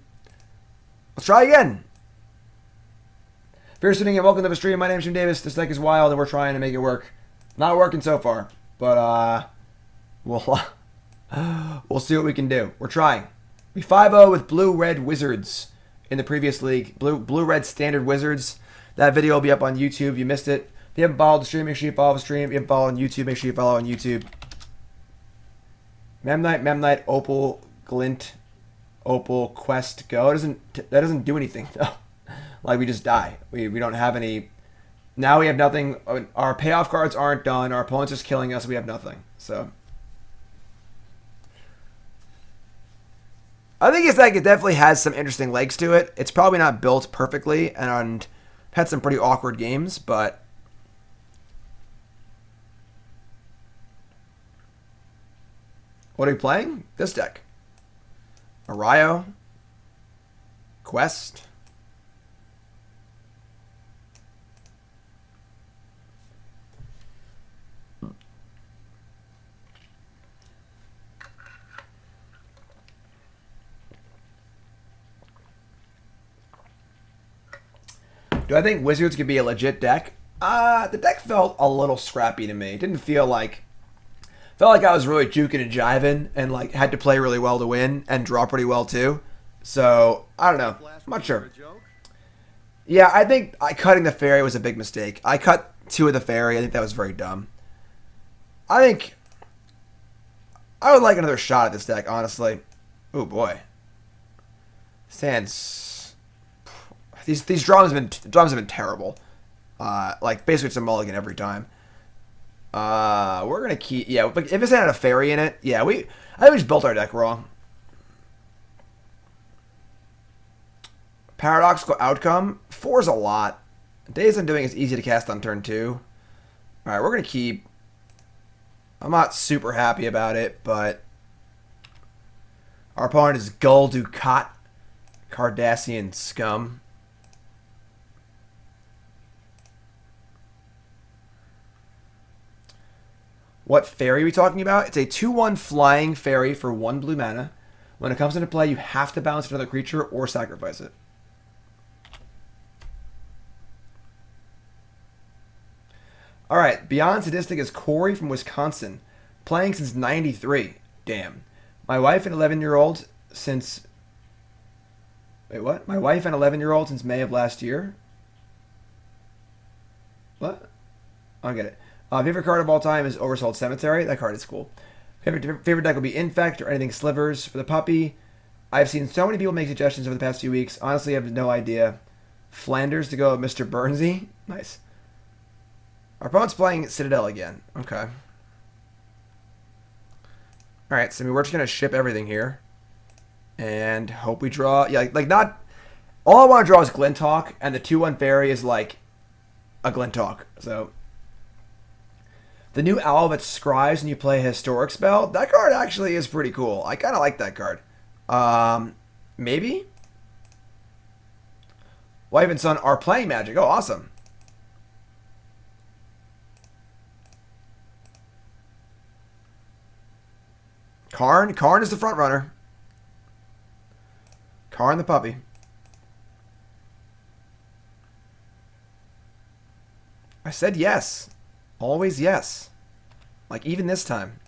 try again. If you're tuning in, welcome to the stream. My name is Jim Davis. This deck is wild, and we're trying to make it work. Not working so far, but we'll see what we can do. We're trying. We 5-0 with Blue-Red Wizards in the previous league. Blue-Red Standard Wizards. That video will be up on YouTube. You missed it. If you haven't followed the stream, make sure you follow the stream. If you haven't followed on YouTube, make sure you follow on YouTube. Memnite, Opal, Glint, Opal, Quest, go. That doesn't do anything though. Like we just die. We don't have any. Now we have nothing. Our payoff cards aren't done. Our opponent's just killing us. We have nothing. So I think it's like it definitely has some interesting legs to it. It's probably not built perfectly and had some pretty awkward games, but. What are we playing? This deck. Erayo. Quest. Do I think Wizards could be a legit deck? The deck felt a little scrappy to me. It didn't feel like... Felt like I was really juking and jiving and like had to play really well to win and draw pretty well too. So, I don't know. I'm not sure. Yeah, I think cutting the fairy was a big mistake. I cut 2 of the fairy. I think that was very dumb. I think I would like another shot at this deck, honestly. Oh boy. Sans. These drums have been terrible. Like basically it's a mulligan every time. We're gonna keep. Yeah, if it's had a fairy in it, yeah, I think we just built our deck wrong. Paradoxical outcome. 4 is a lot. Days Undoing is easy to cast on turn 2. All right, we're gonna keep. I'm not super happy about it, but our opponent is Gul Dukat, Cardassian scum. What fairy are we talking about? It's a 2/1 flying fairy for 1 blue mana. When it comes into play, you have to bounce another creature or sacrifice it. Alright, beyond sadistic is Corey from Wisconsin. Playing since 93. Damn. My wife and 11-year-old since... Wait, what? My wife and 11-year-old since May of last year? What? I don't get it. Favorite card of all time is Oversold Cemetery. That card is cool. Favorite deck will be Infect or anything Slivers for the puppy. I've seen so many people make suggestions over the past few weeks. Honestly, I have no idea. Flanders to go with Mr. Burnsy. Nice. Our opponent's playing Citadel again. Okay. Alright, so we're just going to ship everything here. And hope we draw... Yeah, like not... All I want to draw is Glint Hawk, and the 2/1 fairy is like a Glint Hawk. So... The new owl that scries when you play a historic spell, that card actually is pretty cool. I kind of like that card. Maybe? Wife and son are playing Magic. Oh, awesome. Karn is the front runner. Karn the puppy. I said yes. Always yes. Like, even this time.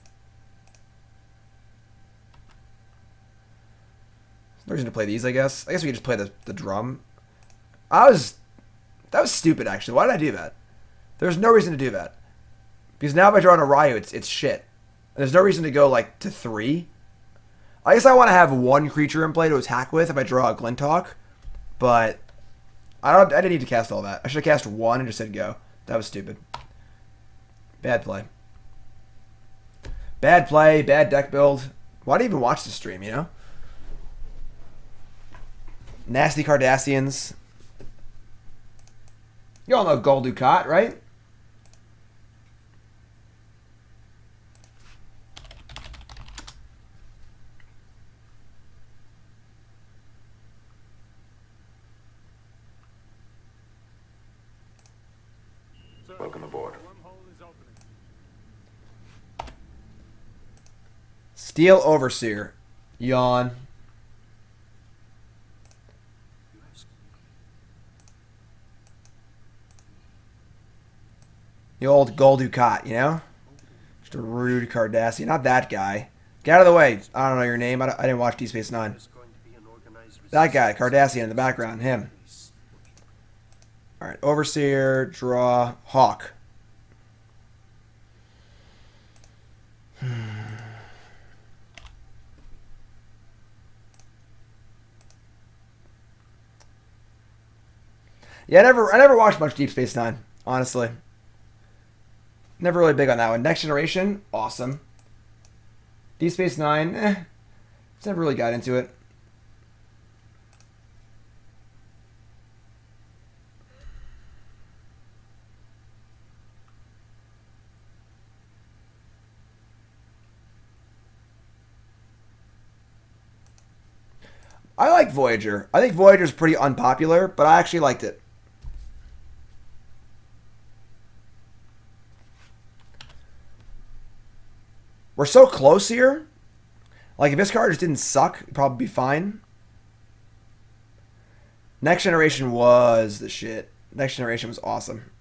There's no reason to play these, I guess. I guess we could just play the drum. That was stupid, actually. Why did I do that? There's no reason to do that. Because now if I draw an Erayo, it's shit. There's no reason to go, like, to 3. I guess I want to have 1 creature in play to attack with if I draw a Glint Hawk. But I didn't need to cast all that. I should have cast 1 and just said go. That was stupid. Bad play. Bad play, bad deck build. Why do you even watch the stream, you know? Nasty Cardassians. You all know Gul Dukat, right? Steel Overseer. Yawn. The old Gold Ducat, you know? Just a rude Cardassian. Not that guy. Get out of the way. I don't know your name. I didn't watch Deep Space Nine. That guy, Cardassian in the background. Him. Alright, Overseer, draw, Hawk. Yeah, I never watched much Deep Space Nine, honestly. Never really big on that one. Next Generation, awesome. Deep Space Nine, just never really got into it. I like Voyager. I think Voyager's pretty unpopular, but I actually liked it. We're so close here. Like, if this card just didn't suck, it'd probably be fine. Next Generation was the shit. Next Generation was awesome.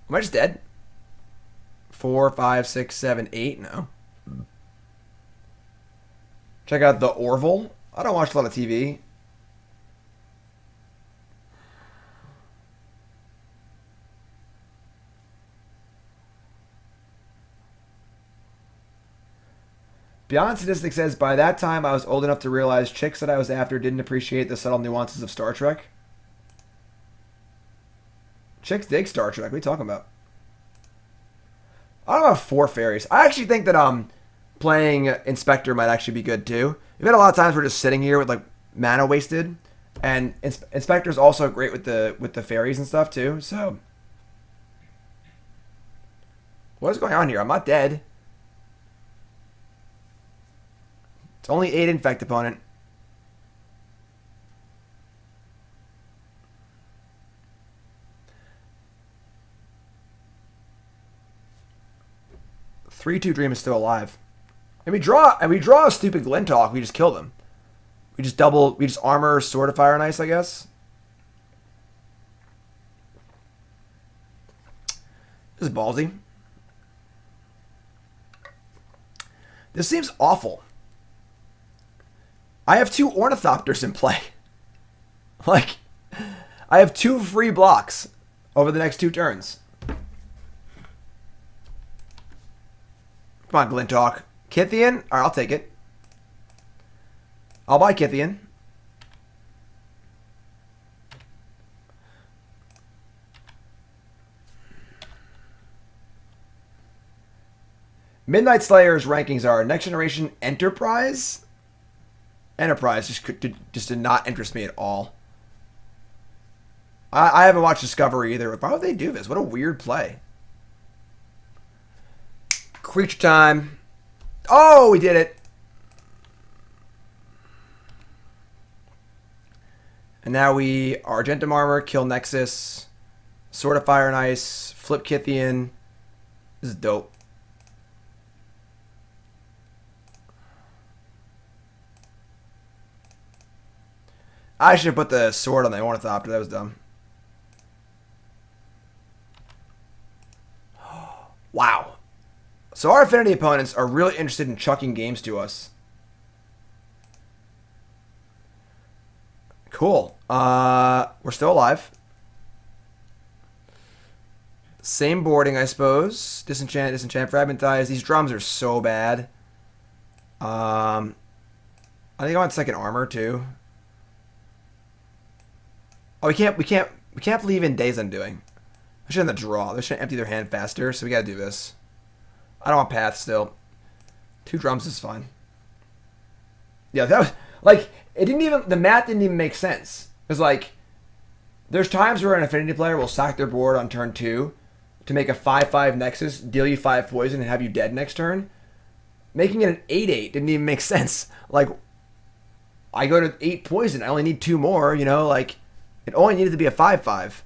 Am I just dead? 4, 5, 6, 7, 8? No. Check out the Orville. I don't watch a lot of TV. Beyond Statistics says, by that time I was old enough to realize chicks that I was after didn't appreciate the subtle nuances of Star Trek. Chicks dig Star Trek. What are you talking about? I don't know about 4 fairies. I actually think that playing Inspector might actually be good too. We've had a lot of times we're just sitting here with like mana wasted, and Inspector's also great with the fairies and stuff too. So, what is going on here? I'm not dead. It's only 8 infect opponent. Three 2 Dream is still alive. And we draw a stupid Glint Hawk, we just kill them. We just armor Sword of Fire and Ice, I guess. This is ballsy. This seems awful. I have 2 Ornithopters in play. Like, I have 2 free blocks over the next 2 turns. Come on, Glint Hawk. Kytheon? Alright, I'll take it. I'll buy Kytheon. Midnight Slayer's rankings are Next Generation Enterprise. Enterprise just did not interest me at all. I haven't watched Discovery either. Why would they do this? What a weird play. Creature time. Oh, we did it. And now we Argentum Armor, kill Nexus, Sword of Fire and Ice, flip Kytheon. This is dope. I should have put the sword on the Ornithopter. That was dumb. Wow. So our Affinity opponents are really interested in chucking games to us. Cool. We're still alive. Same boarding, I suppose. Disenchant, Fragmentize. These drums are so bad. I think I want second armor too. Oh, we can't believe in Days Undoing. I should have the draw. They should empty their hand faster, so we gotta do this. I don't want Path still. 2 drums is fine. Yeah, that was like the math didn't even make sense. It's like there's times where an Affinity player will sack their board on turn 2 to make a 5/5 Nexus, deal you 5 poison, and have you dead next turn. Making it an 8/8 didn't even make sense. Like, I go to 8 poison, I only need 2 more, you know, like It only needed to be a 5/5.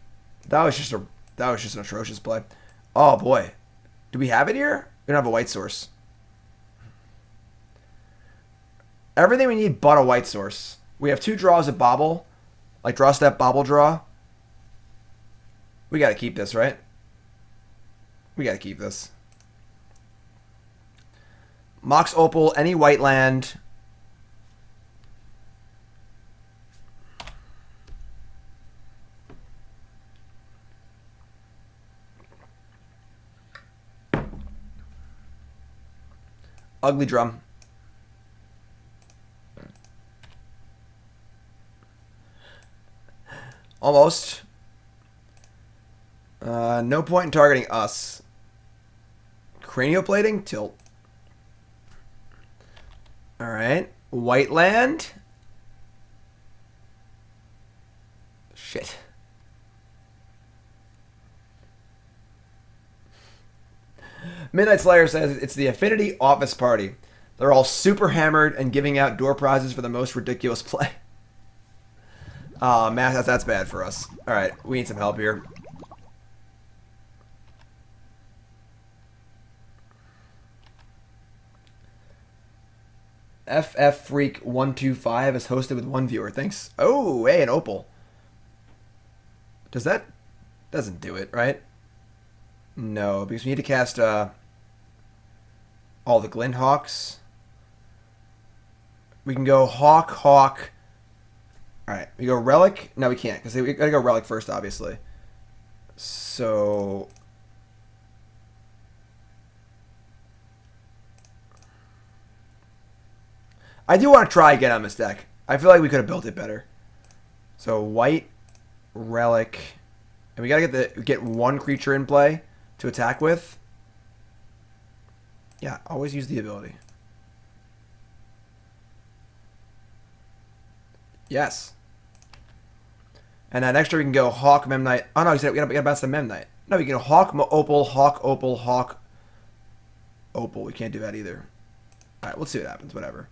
That was just an atrocious play. Oh boy. Do we have it here? We don't have a white source. Everything we need but a white source. We have 2 draws of Bauble. Like draw step, Bauble draw. We gotta keep this, right? We gotta keep this. Mox Opal, any white land. Ugly Drum. Almost. No point in targeting us. Cranioplating? Tilt. Alright. White land. Shit. Midnight Slayer says it's the Affinity Office Party. They're all super hammered and giving out door prizes for the most ridiculous play. Man, that's bad for us. Alright, we need some help here. FF Freak 125 is hosted with 1 viewer. Thanks. Oh, hey, an Opal. Does that... Doesn't do it, right? No, because we need to cast all the Glint Hawks. We can go Hawk. Alright, we go Relic. No, we can't, because we gotta go Relic first, obviously. So... I do want to try again on this deck. I feel like we could have built it better. So white, Relic, and we gotta get 1 creature in play to attack with. Yeah, always use the ability. Yes. And then extra we can go Hawk, Memnite. Oh no, we gotta bounce the Memnite. No, we can go Hawk, Opal, Hawk, Opal, Hawk, Opal. We can't do that either. Alright, we'll see what happens. Whatever.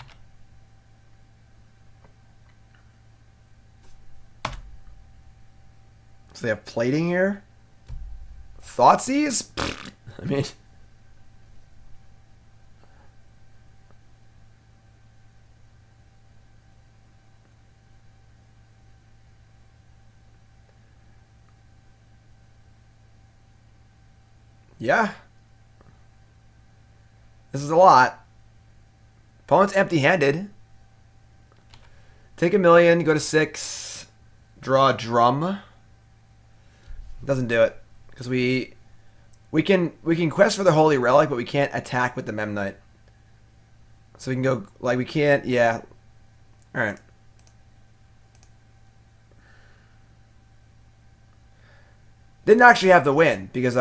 So they have plating here. Thoughtseize? I mean... Yeah. This is a lot. Opponent's empty-handed. Take 1,000,000, go to 6. Draw a Drum. Doesn't do it. Because we can quest for the Holy Relic, but we can't attack with the Memnite. So we can go, like, we can't, yeah. Alright. Didn't actually have the win, because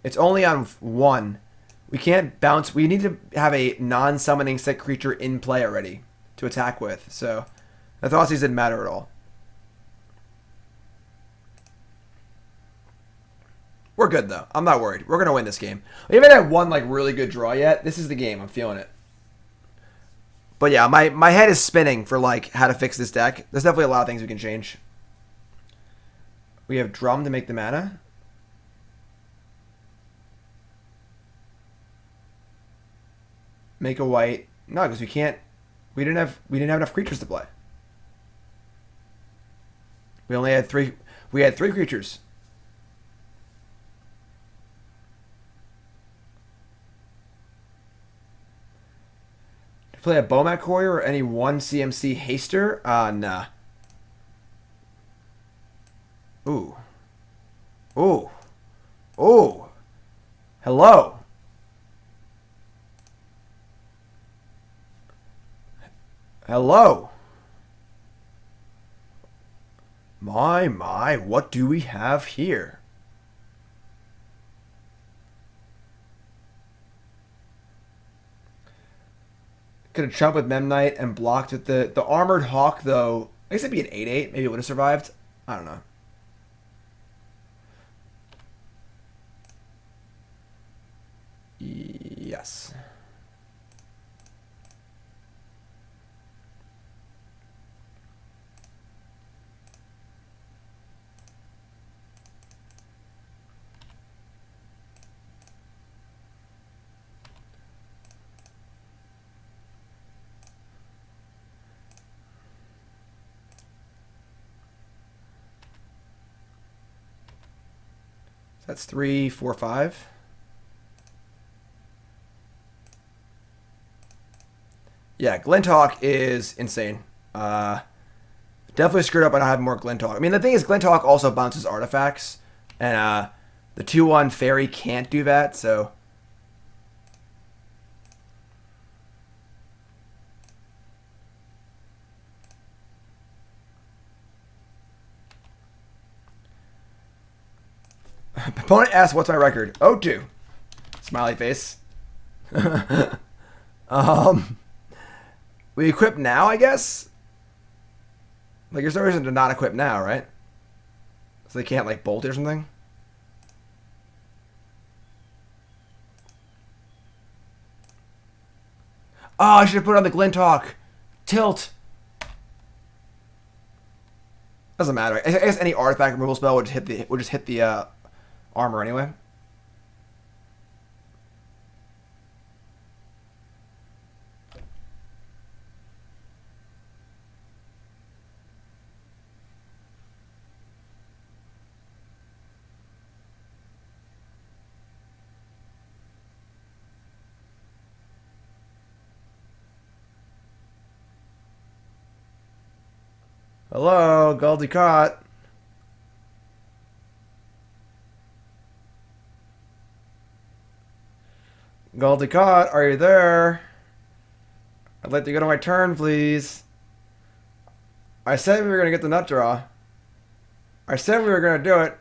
it's only on 1. We can't bounce. We need to have a non-summoning set creature in play already to attack with. So the Thoughtseize didn't matter at all. We're good, though. I'm not worried. We're going to win this game. We haven't had one like really good draw yet. This is the game. I'm feeling it. But yeah, my head is spinning for like how to fix this deck. There's definitely a lot of things we can change. We have Drum to make the mana. Make a white. No, because we can't. We didn't have enough creatures to play. We only had 3. We had 3 creatures. To play a Bomat Courier or any 1 CMC Haster? Nah. Ooh. Ooh. Ooh. Hello. Hello. My, what do we have here? Could have chumped with Memnite and blocked with the Armored Hawk, though. I guess it'd be an 8/8. Maybe it would have survived. I don't know. Yes. That's 3, 4, 5. Yeah, Glint Hawk is insane. Definitely screwed up by not having more Glint Hawk. I mean, the thing is, Glint Hawk also bounces artifacts, and the 2/1 fairy can't do that, so. Opponent asks, what's my record? 0-2. Smiley face. We equip now, I guess? Like, there's no reason to not equip now, right? So they can't, like, bolt it or something? Oh, I should have put on the Glint Hawk. Tilt. Doesn't matter. I guess any artifact removal spell would just hit the armor anyway. Hello, Goldie Caught. Goldie Caught, are you there? I'd like to go to my turn, please. I said we were going to get the nut draw. I said we were going to do it.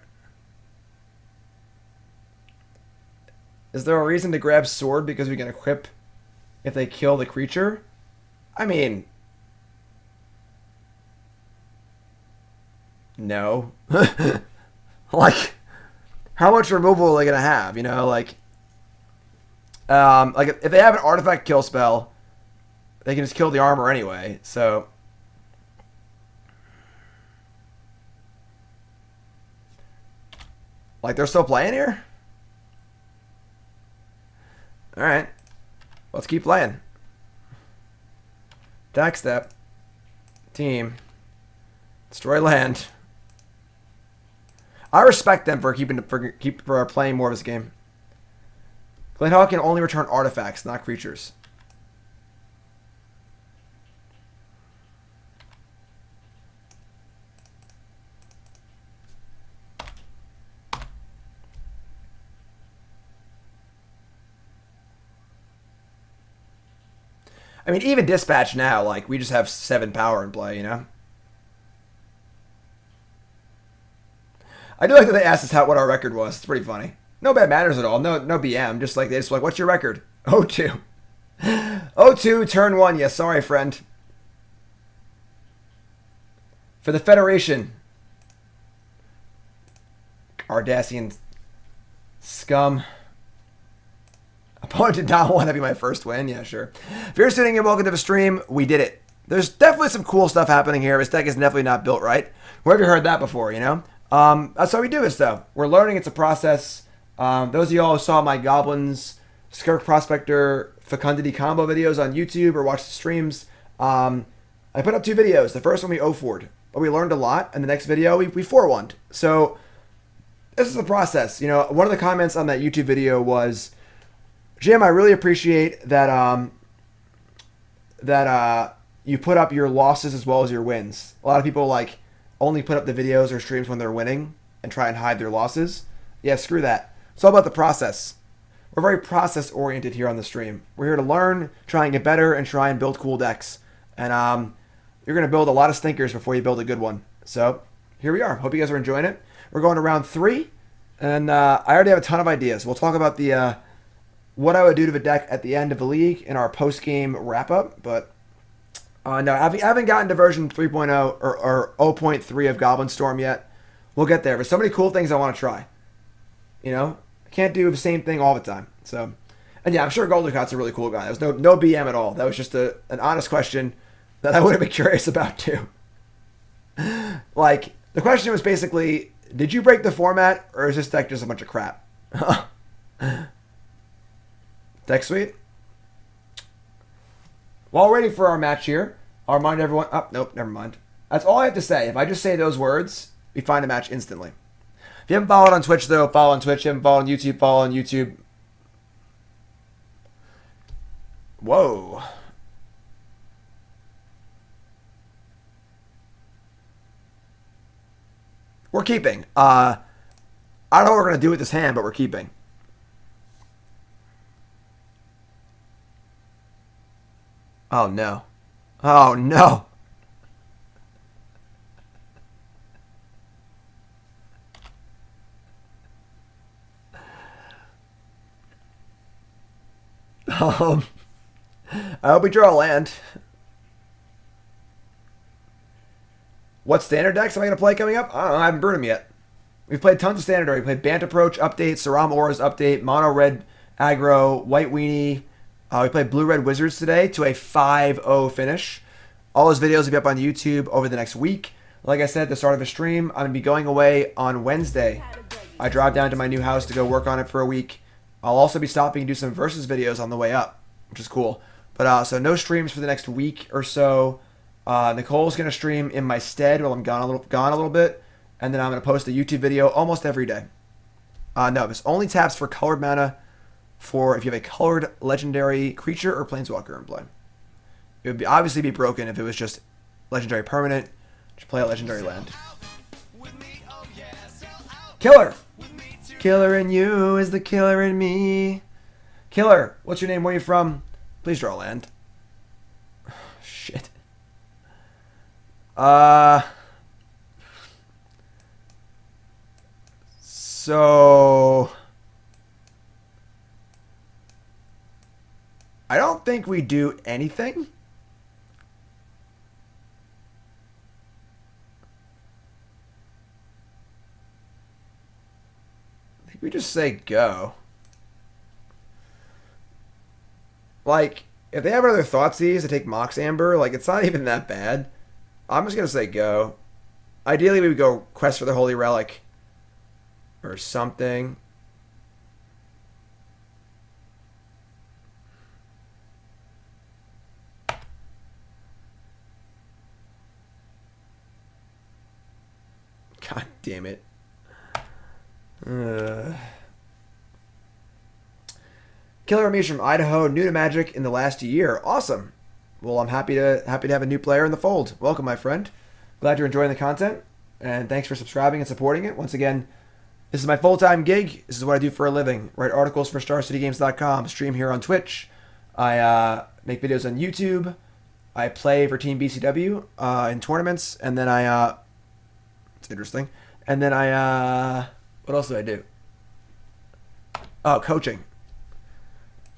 Is there a reason to grab sword because we can equip if they kill the creature? I mean, no. Like, how much removal are they going to have? You know, like if they have an artifact kill spell, they can just kill the armor anyway. So, like, they're still playing here? All right. Let's keep playing. Attack step. Team. Destroy land. I respect them for playing more of this game. Glint Hawk can only return artifacts, not creatures. I mean, even Dispatch now, like, we just have 7 power in play, you know? I do like that they asked us what our record was. It's pretty funny. No bad manners at all. No BM. Just like, they just like, what's your record? 0-2. 0-2, turn 1. Yeah, sorry, friend. For the Federation. Cardassian scum. Opponent did not want to be my first win. Yeah, sure. If you're sitting here, welcome to the stream. We did it. There's definitely some cool stuff happening here. This deck is definitely not built right. Where have you heard that before, you know? That's how we do this, though. We're learning. It's a process. Those of y'all who saw my Goblins, Skirk Prospector, Fecundity combo videos on YouTube or watched the streams, I put up 2 videos. The first one we 0-4'd, but we learned a lot. And the next video, we 4-1'd. So this is the process. You know, one of the comments on that YouTube video was, Jim, I really appreciate that you put up your losses as well as your wins. A lot of people like only put up the videos or streams when they're winning and try and hide their losses. Yeah, screw that. It's all about the process. We're very process oriented here on the stream. We're here to learn, try and get better, and try and build cool decks. And you're going to build a lot of stinkers before you build a good one. So here we are. Hope you guys are enjoying it. We're going to round 3, and I already have a ton of ideas. We'll talk about the what I would do to the deck at the end of the league in our post-game wrap-up, but no, I haven't gotten to version 3.0 or 0.3 of Goblin Storm yet. We'll get there. There's so many cool things I want to try. You know? I can't do the same thing all the time. So, and yeah, I'm sure Goldencott's a really cool guy. There was no BM at all. That was just an honest question that I would have been curious about too. Like, the question was basically, did you break the format, or is this deck just a bunch of crap? Deck suite. While we're waiting for our match here, I'll remind everyone... Oh, nope, never mind. That's all I have to say. If I just say those words, we find a match instantly. If you haven't followed on Twitch, though, follow on Twitch. If you haven't followed on YouTube, follow on YouTube. Whoa. We're keeping. I don't know what we're going to do with this hand, but we're keeping. Oh, no. Oh, no. I hope we draw a land. What standard decks am I going to play coming up? I don't know. I haven't brewed them yet. We've played tons of standard already. We played Bant Approach update, Saram Auras update, Mono Red Aggro, White Weenie. We played Blue Red Wizards today to a 5-0 finish. All those videos will be up on YouTube over the next week. Like I said at the start of the stream, I'm going to be going away on Wednesday. I drive down to my new house to go work on it for a week. I'll also be stopping to do some Versus videos on the way up, which is cool. But so no streams for the next week or so. Nicole's going to stream in my stead while I'm gone a little bit. And then I'm going to post a YouTube video almost every day. No, this only taps for colored mana for if you have a colored legendary creature or planeswalker in play. It would obviously be broken if it was just legendary permanent. Just play a legendary land. Killer! Killer in you is the killer in me. Killer, what's your name? Where are you from? Please draw a land. Shit. So I don't think we do anything. I think we just say go. Like, if they have other Thoughtseize to take Mox Amber, like, it's not even that bad. I'm just going to say go. Ideally, we would go Quest for the Holy Relic or something. God damn it. Killer Mishra from Idaho, new to Magic in the last year. Awesome. Well, I'm happy to have a new player in the fold. Welcome, my friend. Glad you're enjoying the content, and thanks for subscribing and supporting it. Once again, this is my full-time gig. This is what I do for a living. Write articles for StarCityGames.com. Stream here on Twitch. I make videos on YouTube. I play for Team BCW in tournaments, and then it's interesting. And then what else do I do? Oh, coaching.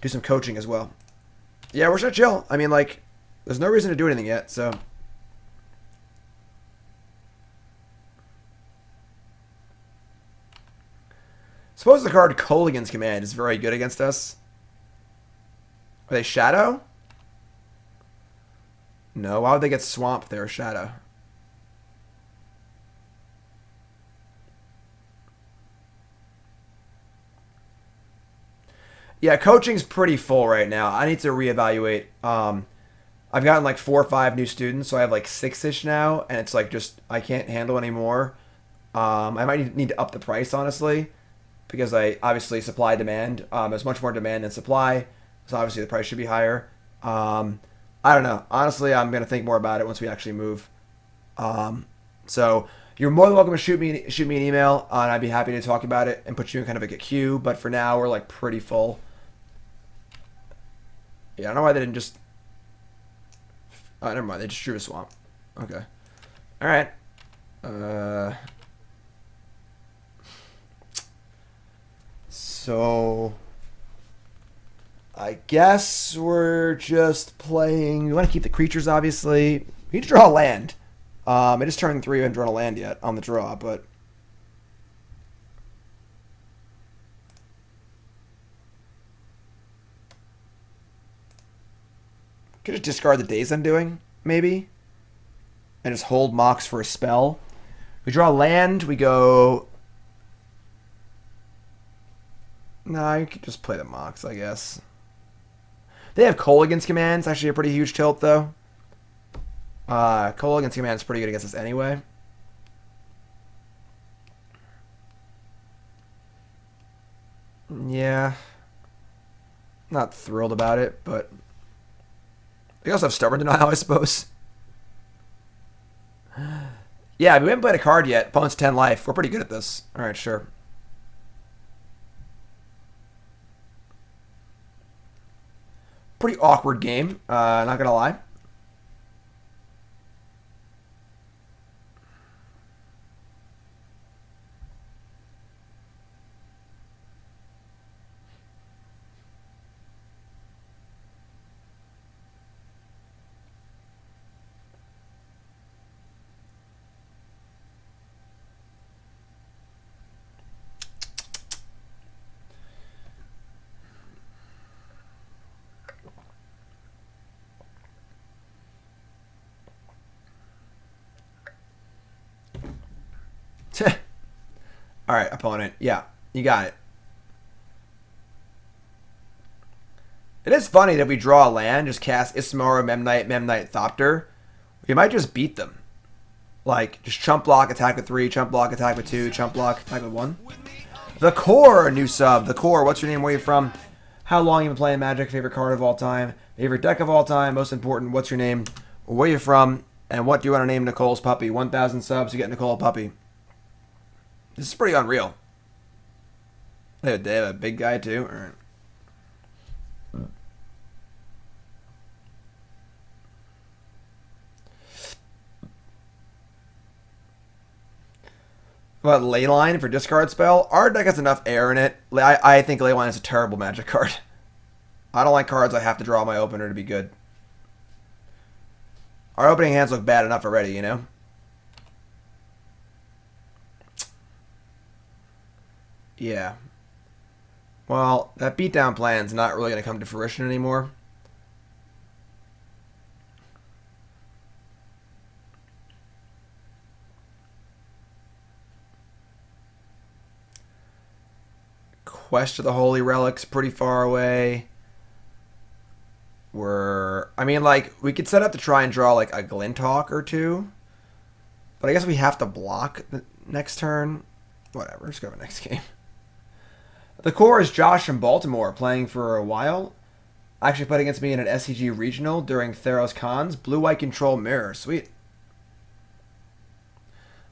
Do some coaching as well. Yeah, we're just chill. I mean, like, there's no reason to do anything yet, so. Suppose the card Kolaghan's Command is very good against us. Are they Shadow? No, why would they get Swamp if they're Shadow? Yeah, coaching's pretty full right now. I need to reevaluate. I've gotten like 4 or 5 new students, so I have like 6-ish now, and it's like just I can't handle anymore. I might need to up the price, honestly, because I obviously supply demand. There's much more demand than supply, so obviously the price should be higher. I don't know. Honestly, I'm gonna think more about it once we actually move. So you're more than welcome to shoot me an email, and I'd be happy to talk about it and put you in kind of like a queue. But for now, we're like pretty full. Yeah, I don't know why they didn't just. Oh, never mind. They just drew a swamp. Okay. All right. So I guess we're just playing. We want to keep the creatures, obviously. We need to draw a land. It is turn 3. We haven't drawn a land yet on the draw, but. Could just discard the Daze Undoing, maybe. And just hold Mox for a spell. We draw land, we go. Nah, you could just play the Mox, I guess. They have Kolaghan's Command. It's actually a pretty huge tilt, though. Kolaghan's Command is pretty good against us anyway. Yeah. Not thrilled about it, but we also have Stubborn Denial, I suppose. Yeah, we haven't played a card yet. Opponent's 10 life. We're pretty good at this. Alright, sure. Pretty awkward game, not gonna lie. Alright, opponent. Yeah, you got it. It is funny that if we draw a land, just cast Isamaru, Memnite, Ornithopter, we might just beat them. Like, just chump block, attack with 3, chump block, attack with 2, chump block, attack with 1. The Core, new sub. The Core, what's your name, where you from? How long you been playing Magic? Favorite card of all time? Favorite deck of all time? Most important, what's your name? Where you from? And what do you want to name Nicole's puppy? 1,000 subs, you get Nicole a puppy. This is pretty unreal. They have a big guy too. All right. What about Leyline for discard spell? Our deck has enough air in it. I think Leyline is a terrible Magic card. I don't like cards I have to draw my opener to be good. Our opening hands look bad enough already, you know? Yeah. Well, that beatdown plan's not really going to come to fruition anymore. Quest of the Holy Relic's pretty far away. I mean, like, we could set up to try and draw, like, a Glint Hawk or two. But I guess we have to block the next turn. Whatever, let's go to the next game. The Core is Josh from Baltimore, playing for a while. Actually played against me in an SCG regional during Theros Cons. Blue-white control mirror. Sweet.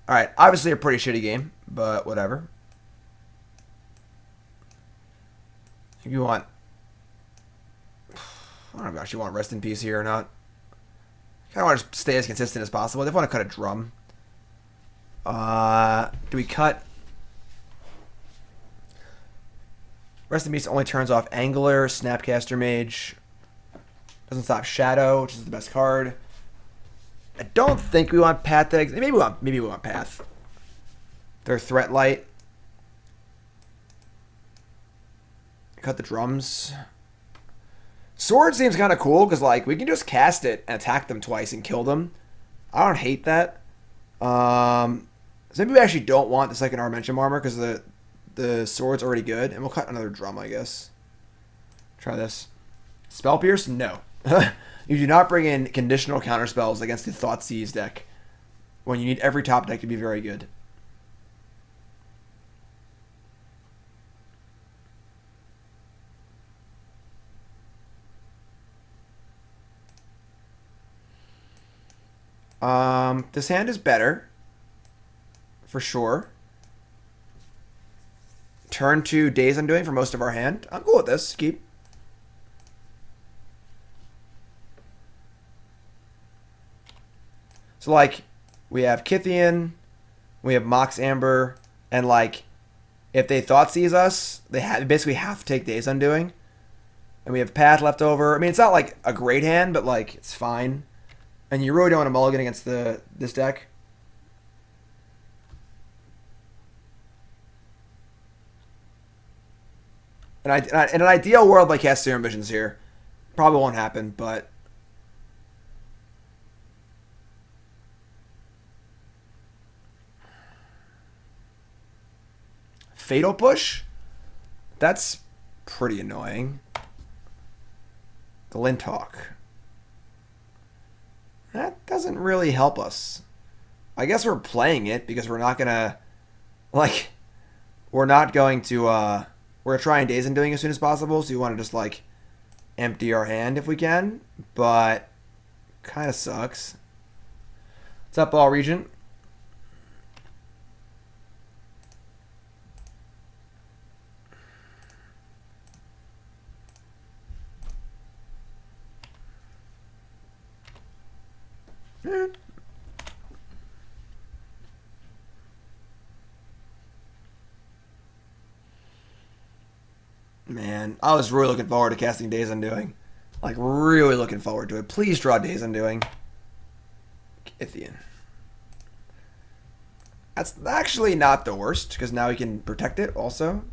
Alright, obviously a pretty shitty game, but whatever. If you want... I don't know if you actually want Rest in Peace here or not. I kind of want to stay as consistent as possible. They want to cut a drum. Do we cut... Rest in Peace only turns off Angler, Snapcaster Mage. Doesn't stop Shadow, which is the best card. I don't think we want Path Eggs. Maybe we want Path. They're Threat Light. Cut the drums. Sword seems kind of cool because, like, we can just cast it and attack them twice and kill them. I don't hate that. So maybe we actually don't want the second Argentum Armor because the sword's already good. And we'll cut another drum, I guess. Try this. Spell Pierce? No. You do not bring in conditional counterspells against the Thoughtseize deck when you need every top deck to be very good. This hand is better, for sure. Turn 2 Days Undoing for most of our hand. I'm cool with this. Keep. So, like, we have Kytheon, we have Mox Amber, and, like, if they Thoughtseize us, they basically have to take Days Undoing. And we have Path left over. I mean, it's not, like, a great hand, but, like, it's fine. And you really don't want to mulligan against this deck. And in an ideal world, like cast Serum Visions here. Probably won't happen, but... Fatal Push? That's pretty annoying. Glint Hawk. That doesn't really help us. I guess we're playing it because we're not gonna... Like, we're not going to... We're trying Days Undoing as soon as possible, so you want to just like empty our hand if we can, but kind of sucks. What's up, Ball Regent? Man, I was really looking forward to casting Days Undoing. Like, really looking forward to it. Please draw Days Undoing. Kytheon. That's actually not the worst, because now we can protect it also.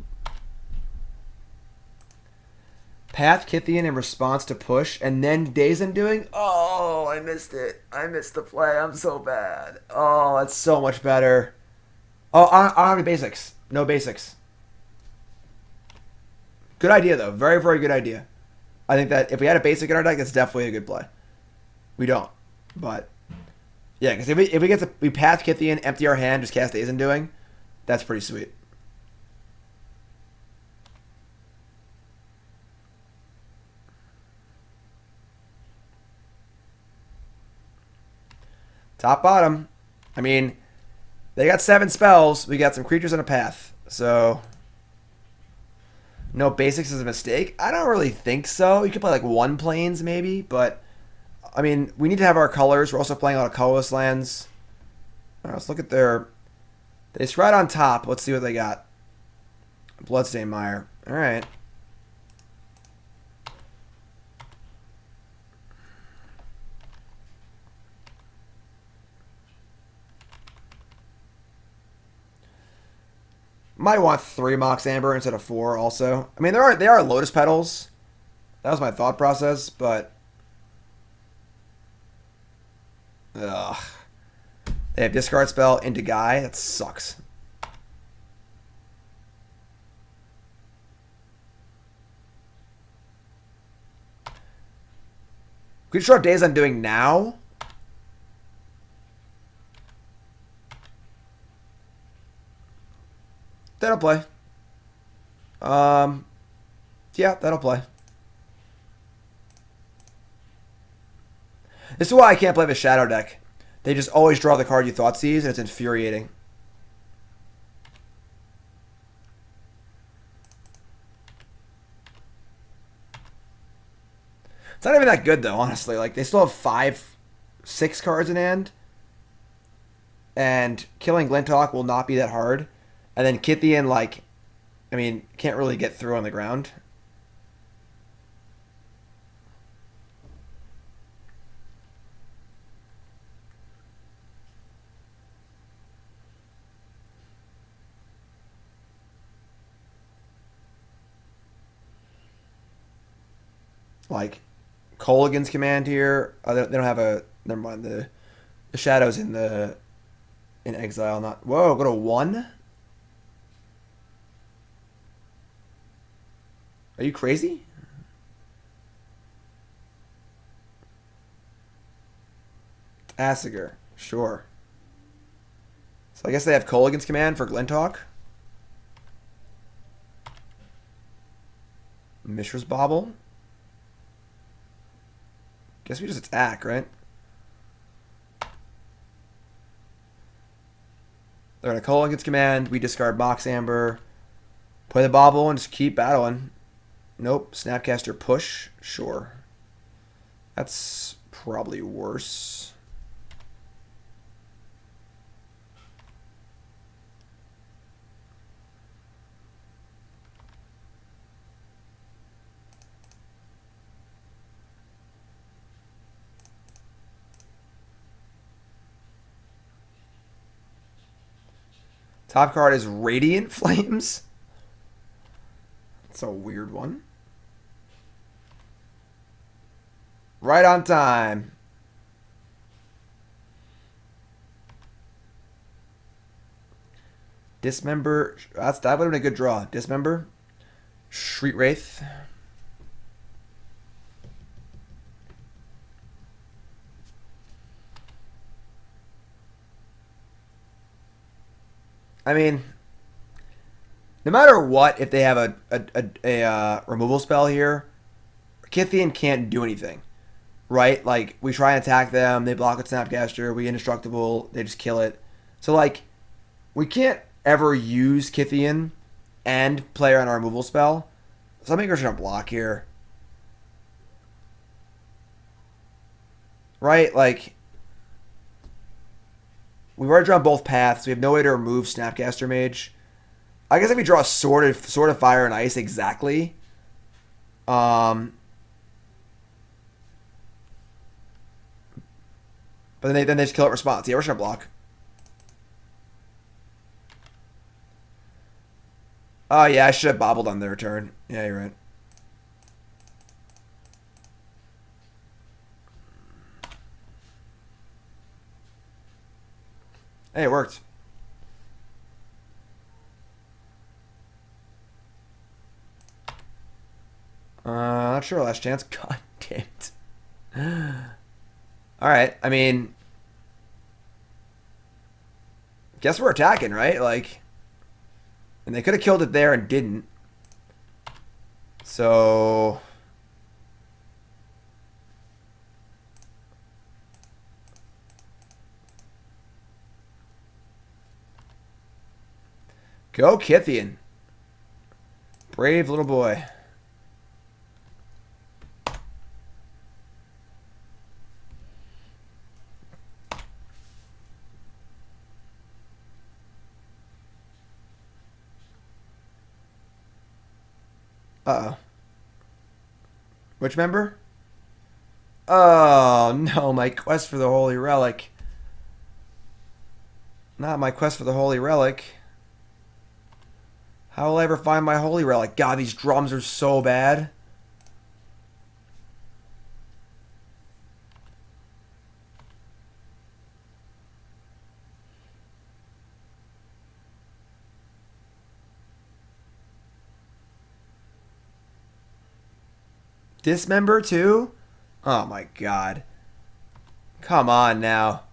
Path Kytheon in response to push, and then Days Undoing. Oh, I missed it. I missed the play. I'm so bad. Oh, it's so much better. Oh, I don't have any basics. No basics. Good idea, though. Very, very good idea. I think that if we had a basic in our deck, that's definitely a good play. We don't. But, yeah, because if we get to we path Kytheon, empty our hand, just cast Days Undoing, that's pretty sweet. Top, bottom. I mean, they got 7 spells. We got some creatures and a path. So, no basics is a mistake? I don't really think so. You could play like 1 planes maybe, but I mean, we need to have our colors. We're also playing a lot of colorless lands. All right, let's look at their... It's right on top. Let's see what they got. Bloodstained Mire. All right. Might want 3 Mox Amber instead of 4 also. I mean, they are Lotus Petals. That was my thought process, but... Ugh. They have discard spell into Guy. That sucks. Could you draw Days Undoing now? That'll play. Yeah, that'll play. This is why I can't play the Shadow deck. They just always draw the card you thought sees, and it's infuriating. It's not even that good, though, honestly. Like, they still have 5, 6 cards in hand. And killing Glint Hawk will not be that hard. And then Kytheon, like, I mean, can't really get through on the ground. Like, Kolaghan's command here. Oh, they don't have a... Never mind. The Shadow's in Exile. Not... Whoa, go to 1? Are you crazy? Assiger. Sure. So I guess they have Kolaghan's command for Glint Hawk. Mishra's Bauble. Guess we just attack, right? They're going to Kolaghan's command. We discard Mox Amber. Play the Bauble and just keep battling. Nope. Snapcaster push. Sure. That's probably worse. Top card is Radiant Flames. That's a weird one. Right on time. Dismember. That would have been a good draw. Dismember. Shriek Wraith. I mean, No matter what, if they have a removal spell here, Kytheon can't do anything, right? Like, we try and attack them, they block with Snapcaster, we indestructible, they just kill it. So, like, we can't ever use Kytheon and play on our removal spell. So I think we're just going to block here. Right? Like, we've already drawn both paths. We have no way to remove Snapcaster Mage. I guess if we draw Sword of Fire and Ice exactly, but then they just kill it response. Yeah, we're just gonna block. Oh yeah, I should have bobbled on their turn. Yeah, you're right. Hey, it worked. Not sure. Last chance. God damn it. All right. I mean, guess we're attacking, right? Like, and they could have killed it there and didn't. So, go Kytheon. Brave little boy. Uh-oh. Which member? Oh, no, my quest for the Holy Relic. Not my quest for the Holy Relic. How will I ever find my Holy Relic? God, these drums are so bad. Dismember too? Oh my god. Come on now.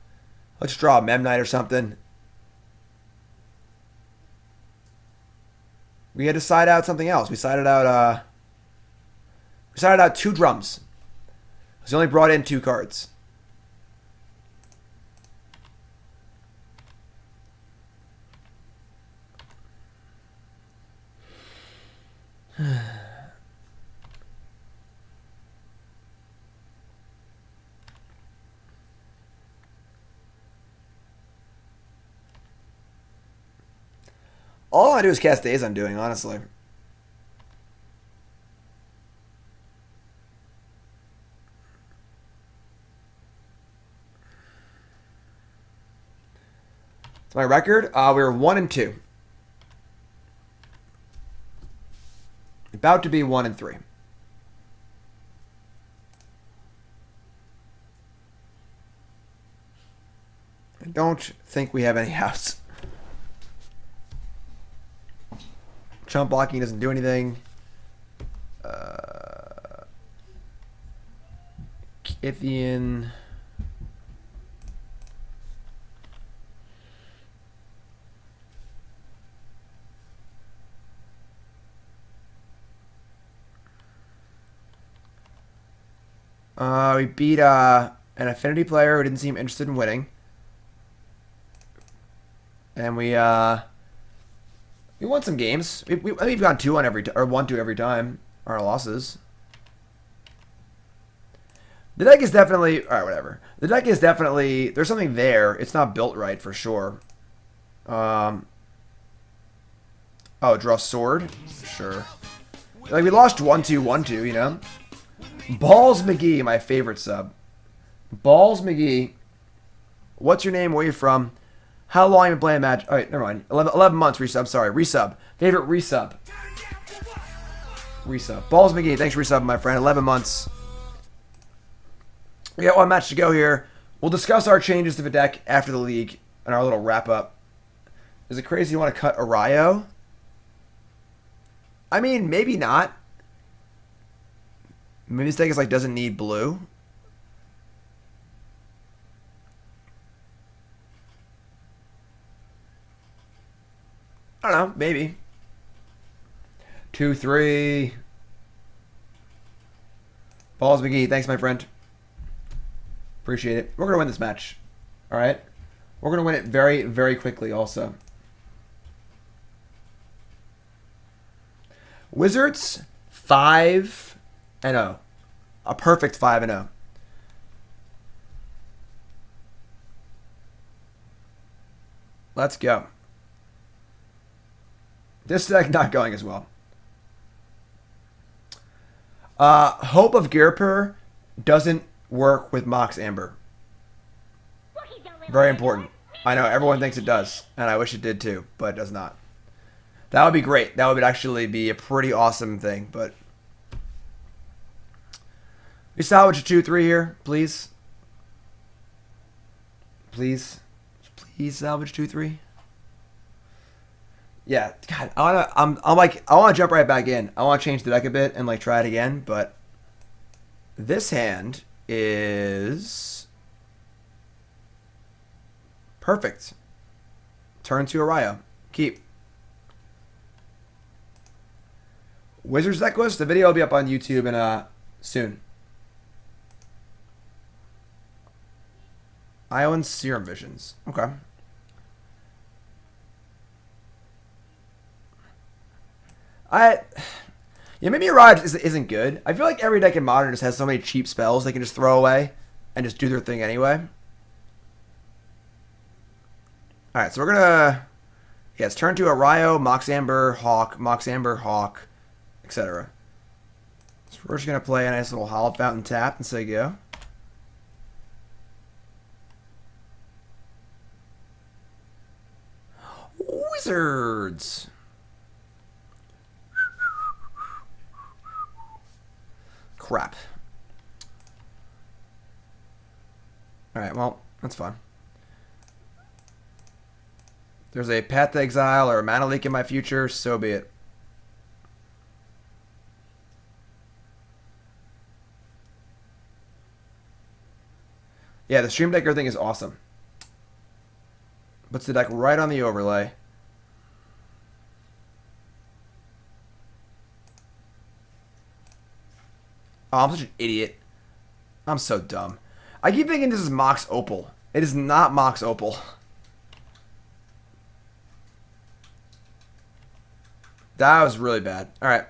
Let's draw a Memnite or something. We had to side out something else. We sided out 2 drums. We only brought in 2 cards. All I do is cast Days Undoing, honestly. It's my record. We were 1-2. About to be 1-3. I don't think we have any outs. Chump blocking doesn't do anything. Kytheon. We beat an affinity player who didn't seem interested in winning. And we won some games. We've gone 2 on every or 1-2 every time. Our losses. The deck is definitely all right. Whatever. The deck is definitely there's something there. It's not built right for sure. Oh, draw sword. Sure. Like we lost 1-2, 1-2. You know. Balls McGee, my favorite sub. Balls McGee. What's your name? Where are you from? How long have you been playing Magic? Alright, never mind. 11 months resub. Sorry, resub. Favorite resub. Resub. Balls McGee, thanks for resubbing, my friend. 11 months. We got 1 match to go here. We'll discuss our changes to the deck after the league and our little wrap up. Is it crazy you want to cut Erayo? I mean, maybe not. Maybe this deck is like doesn't need blue. I don't know, maybe. 2-3. Balls McGee, thanks, my friend. Appreciate it. We're going to win this match. All right? We're going to win it very, very quickly also. Wizards, 5-0. A perfect 5-0. Let's go. This deck not going as well. Hope of Girper doesn't work with Mox Amber. Very important. I know everyone thinks it does, and I wish it did too, but it does not. That would be great. That would actually be a pretty awesome thing, but we salvage a 2-3 here, please. Please salvage 2-3. Yeah, God, I want to jump right back in. I want to change the deck a bit and like try it again, but this hand is perfect. Turn to Erayo. Keep. Wizards deck list. The video will be up on YouTube and soon. Island Serum Visions. Okay. Maybe Mirage isn't good. I feel like every deck in Modern just has so many cheap spells they can just throw away and just do their thing anyway. Alright, so we're gonna... Yes, turn to Erayo, Mox Amber, Hawk, etc. So we're just gonna play a nice little Hallowed Fountain tap and say go. Wizards! Crap. Alright, well, that's fine. There's a Path to Exile or a Mana Leak in my future, so be it. Yeah, the Stream Decker thing is awesome. Puts the deck right on the overlay. Oh, I'm such an idiot. I'm so dumb. I keep thinking this is Mox Opal. It is not Mox Opal. That was really bad. Alright.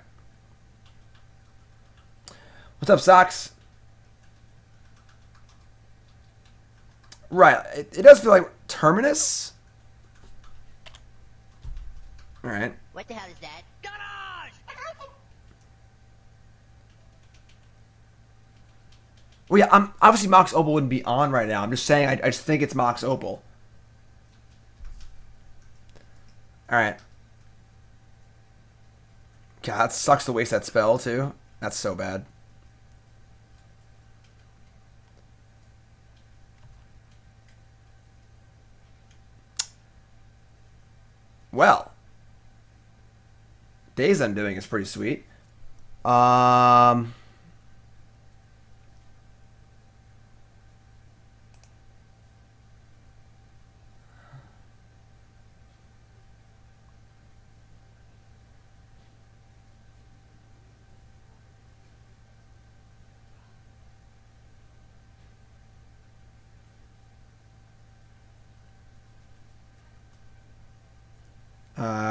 What's up, Socks? Right. It does feel like Terminus. Alright. What the hell is that? Well, yeah, obviously Mox Opal wouldn't be on right now. I'm just saying I just think it's Mox Opal. Alright. God, it sucks to waste that spell, too. That's so bad. Well. Days Undoing is pretty sweet.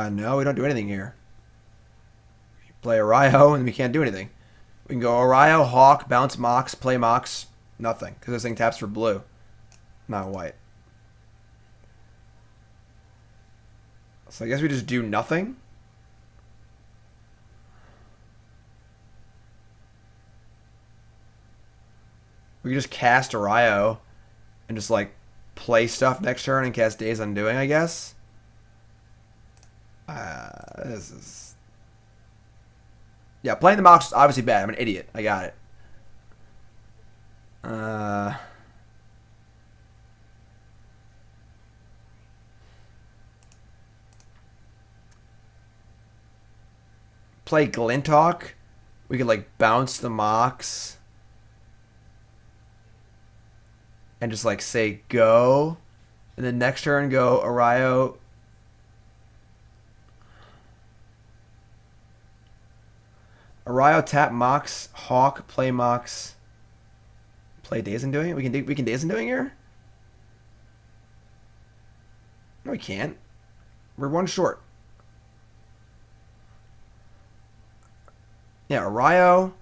No, we don't do anything here. Play Erayo, and we can't do anything. We can go Erayo, Hawk, bounce Mox, play Mox, nothing. Because this thing taps for blue, not white. So I guess we just do nothing. We can just cast Erayo and just like play stuff next turn and cast Days Undoing, I guess. This is... Yeah, playing the Mox is obviously bad. I'm an idiot. I got it. Play Glint Hawk. We could like bounce the Mox. And just like say go. And then next turn go Erayo. Erayo, tap Mox, Hawk, play Mox, play Days Undoing. We can Days Undoing here. No, we can't. We're one short. Yeah, Erayo,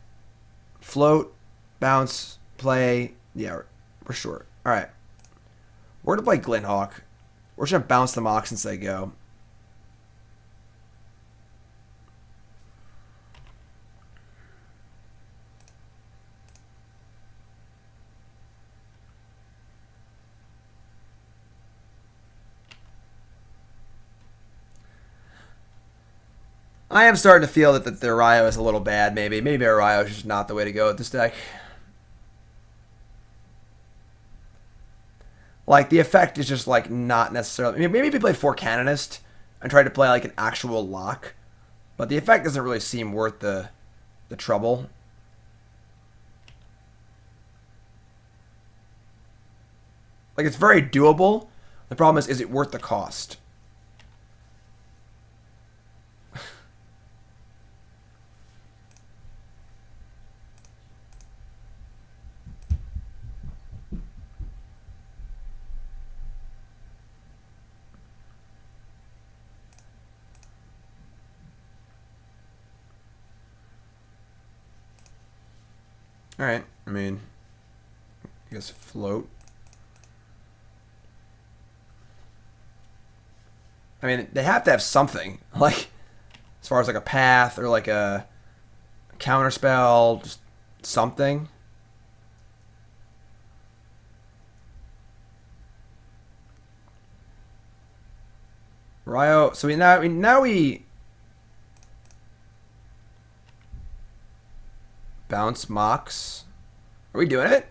float, bounce, play. Yeah, we're short. All right. We're going to play Glint Hawk. We're just going to bounce the Mox and say go. I am starting to feel that the Erayo is a little bad, maybe. Maybe Erayo is just not the way to go with this deck. Like, the effect is just, like, not necessarily... I mean, maybe if you play 4 Canonist and try to play, like, an actual lock. But the effect doesn't really seem worth the trouble. Like, it's very doable. The problem is it worth the cost? Alright, I mean, I guess float. I mean, they have to have something, like, as far as like a path or like a counter spell, just something. Erayo, so now we bounce Mox. Are we doing it?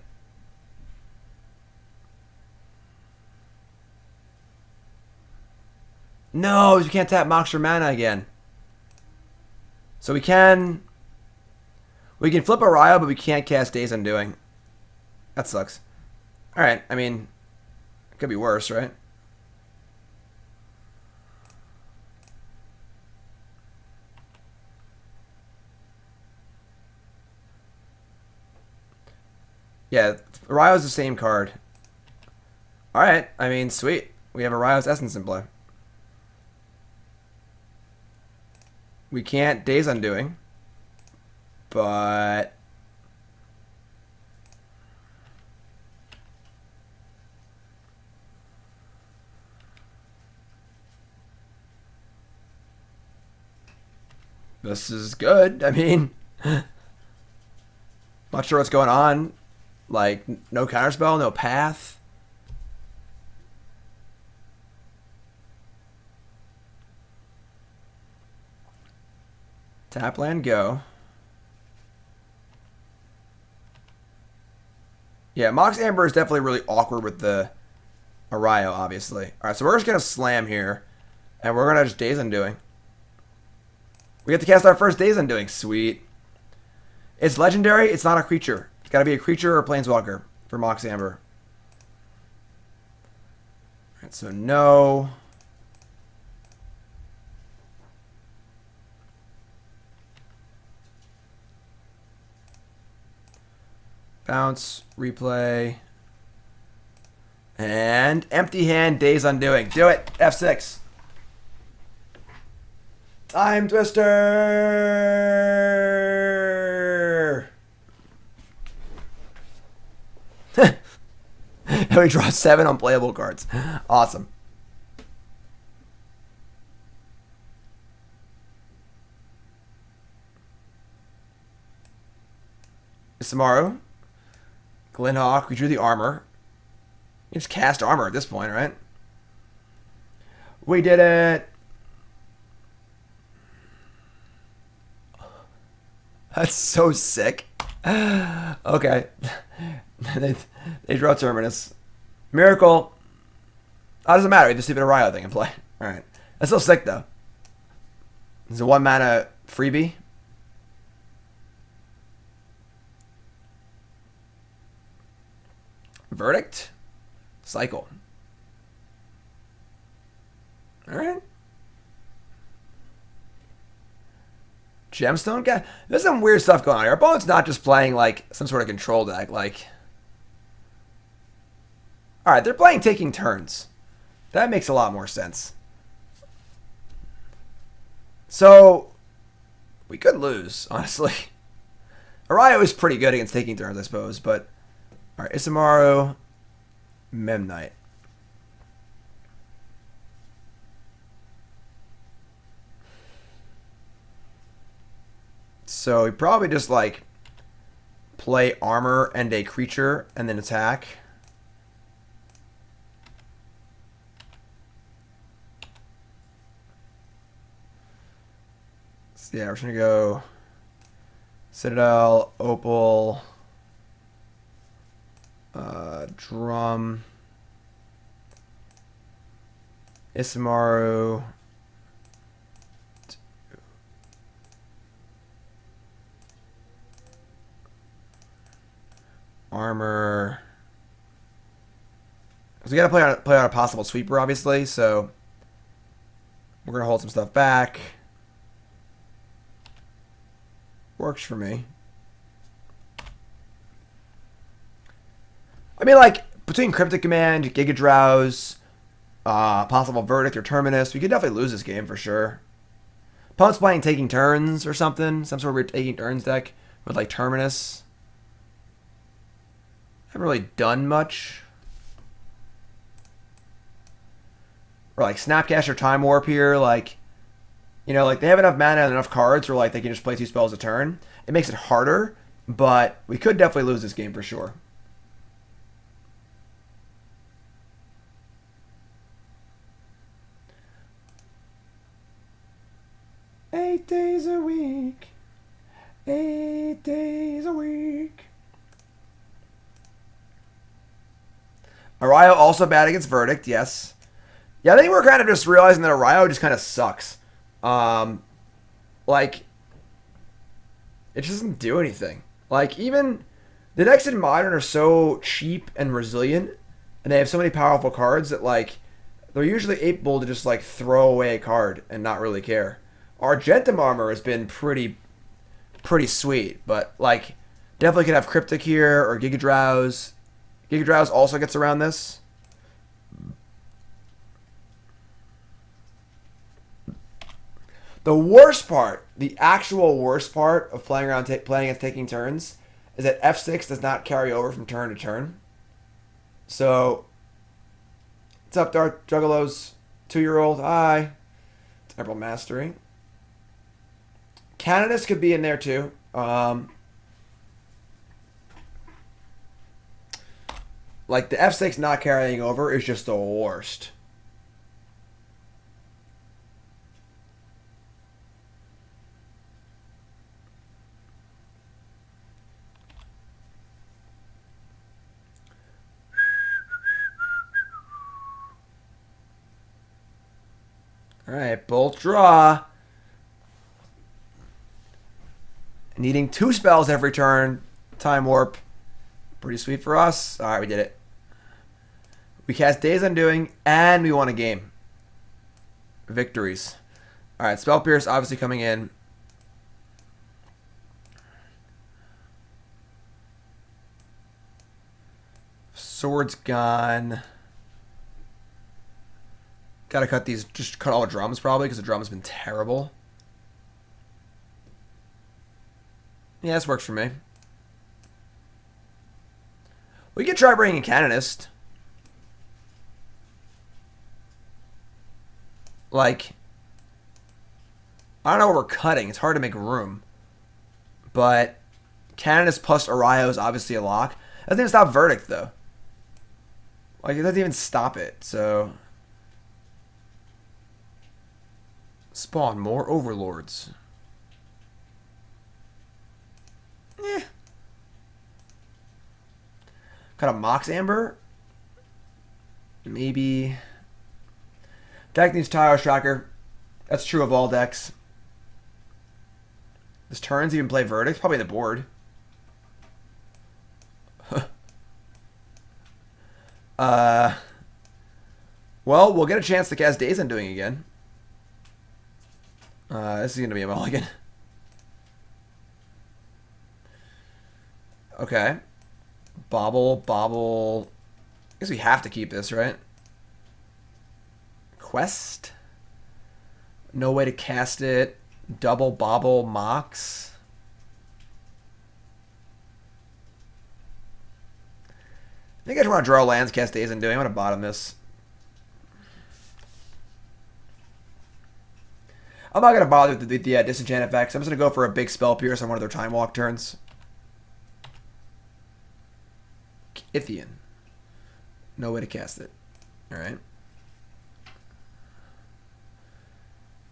No, we can't tap Mox for mana again. So we can flip Erayo, but we can't cast Days Undoing. That sucks. Alright, I mean, it could be worse, right? Yeah, Erayo's the same card. Alright, I mean, sweet. We have Erayo's Essence in play. We can't Days Undoing. But... this is good. I mean... not sure what's going on. Like, no counterspell, no path. Tap land, go. Yeah, Mox Amber is definitely really awkward with the Erayo, obviously. Alright, so we're just going to slam here. And we're going to just Days Undoing. We get to cast our first Days Undoing. Sweet. It's legendary. It's not a creature. It's got to be a creature or a planeswalker for Mox Amber. Alright, so no. Bounce, replay. And empty hand, Days Undoing. Do it. F6. Time Twister. And we draw 7 unplayable cards. Awesome. Isamaru. Glint Hawk. We drew the armor. You just cast armor at this point, right? We did it. That's so sick. Okay. they draw Terminus. Miracle. Oh, doesn't matter. We just leave it a Erayo thing and play. Alright. That's still sick, though. It's a 1 mana freebie. Verdict. Cycle. Alright. Gemstone guy. There's some weird stuff going on here. Our opponent's not just playing like some sort of control deck. Like, all right, they're playing taking turns. That makes a lot more sense. So we could lose, honestly. Erayo is pretty good against taking turns, I suppose. But all right, Isamaru, Memnite. So he probably just like play armor and a creature and then attack. So yeah, we're just gonna go Citadel, Opal, Drum, Isamaru. Armor. So we got to play on a possible sweeper, obviously. So we're gonna hold some stuff back. Works for me. I mean, like between Cryptic Command, Giga Drowse, possible Verdict or Terminus, we could definitely lose this game for sure. Opponent's playing taking turns or something, some sort of weird taking turns deck with like Terminus. Haven't really done much. Or like Snapcaster or Time Warp here, like, you know, like they have enough mana and enough cards where like they can just play 2 spells a turn. It makes it harder, but we could definitely lose this game for sure. Eight days a week. 8 days a week. Erayo also bad against Verdict, yes. Yeah, I think we're kind of just realizing that Erayo just kind of sucks. Like, it just doesn't do anything. Like, even the decks in Modern are so cheap and resilient, and they have so many powerful cards that, like, they're usually able to just, like, throw away a card and not really care. Argentum Armor has been pretty sweet, but, like, definitely could have Cryptic here or Giga Drowse. Giga Drowse also gets around this. The worst part, the actual worst part of playing against taking turns is that F6 does not carry over from turn to turn. So, what's up, Dark Juggalos? 2-year-old, hi. Temporal Mastery. Canonist could be in there too. Like, the F6 not carrying over is just the worst. Alright, Bolt Draw. Needing 2 spells every turn. Time Warp. Pretty sweet for us. Alright, we did it. We cast Days Undoing, and we won a game. Victories. Alright, Spell Pierce obviously coming in. Sword's gone. Gotta cut these, just cut all the drums probably, because the drum's been terrible. Yeah, this works for me. We could try bringing a Canonist. Like, I don't know what we're cutting. It's hard to make room. But Canonist plus Erayo is obviously a lock. That doesn't even stop Verdict, though. Like, it doesn't even stop it, so... Spawn more Overlords. Eh. Got a Mox Amber. Maybe. Deck needs Tile Tracker. That's true of all decks. This turns even play Verdict. Probably the board. Well, we'll get a chance to cast Days Undoing again. This is going to be a mulligan. Okay. Bauble. I guess we have to keep this, right? Quest. No way to cast it. Double Bauble Mox. I think I just want to draw lands, cast Days Undoing. I'm going to bottom this. I'm not going to bother with the Disenchant effects. I'm just going to go for a big Spell Pierce on one of their Time Walk turns. Kytheon. No way to cast it. Alright.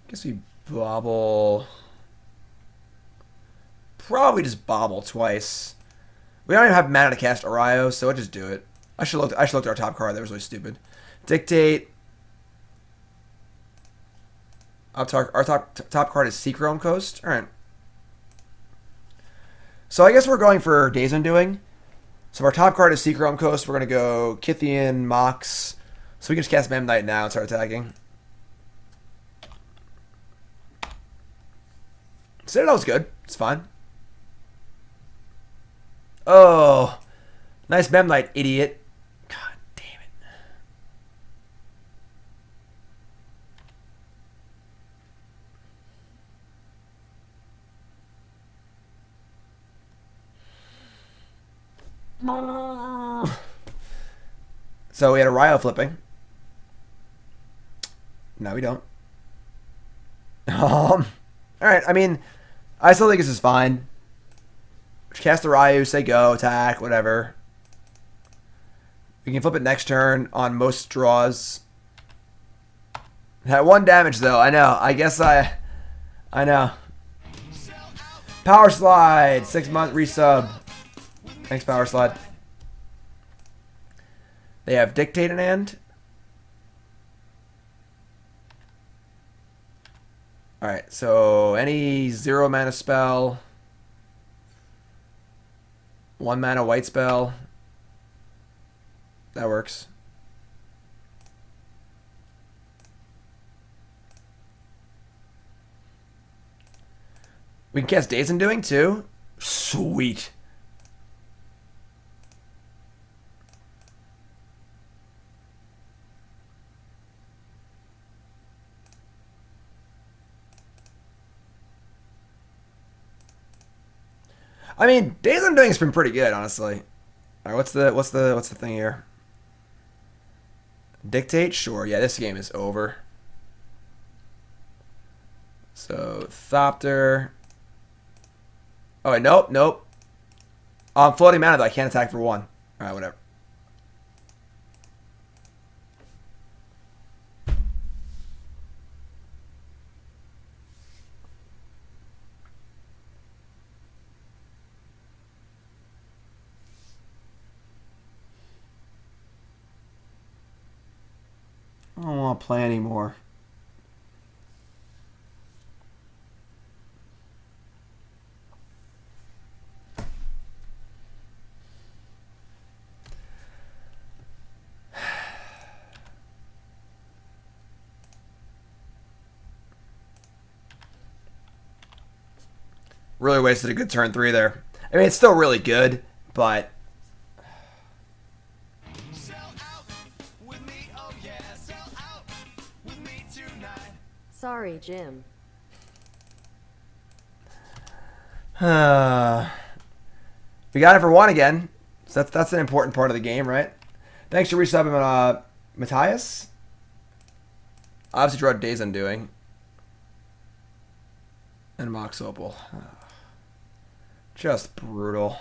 Guess we Bauble. Probably just Bauble twice. We don't even have mana to cast Erayo, so I'll just do it. I should look at our top card. That was really stupid. Dictate. Our top card is Seachrome Coast. Alright. So I guess we're going for Days Undoing. So our top card is Seachrome Coast. We're going to go Kytheon, Mox. So we can just cast Memnite now and start attacking. Citadel's good. It's fine. Oh. Nice Memnite, idiot. God damn it. So we had a Erayo flipping. No, we don't. All right. I mean, I still think this is fine. Cast the Erayo, say go, attack, whatever. We can flip it next turn on most draws. Had 1 damage though. I know. I guess I know. Power Slide. 6-month resub. Thanks, Power Slide. They have Dictate in hand. Alright, so any 0 mana spell. 1 mana white spell. That works. We can cast Days Undoing too. Sweet. I mean, Days Undoing's been pretty good, honestly. All right, what's the thing here? Dictate, sure. Yeah, this game is over. So Thopter. Oh wait, nope. Oh, I'm floating mana though. I can't attack for 1. All right, whatever. I don't want to play anymore. Really wasted a good turn 3 there. I mean, it's still really good, but... Sorry, Jim. We got it for 1 again. So that's an important part of the game, right? Thanks for resubbing, Matthias. Obviously, draw Days Undoing. And Mox Opal. Just brutal.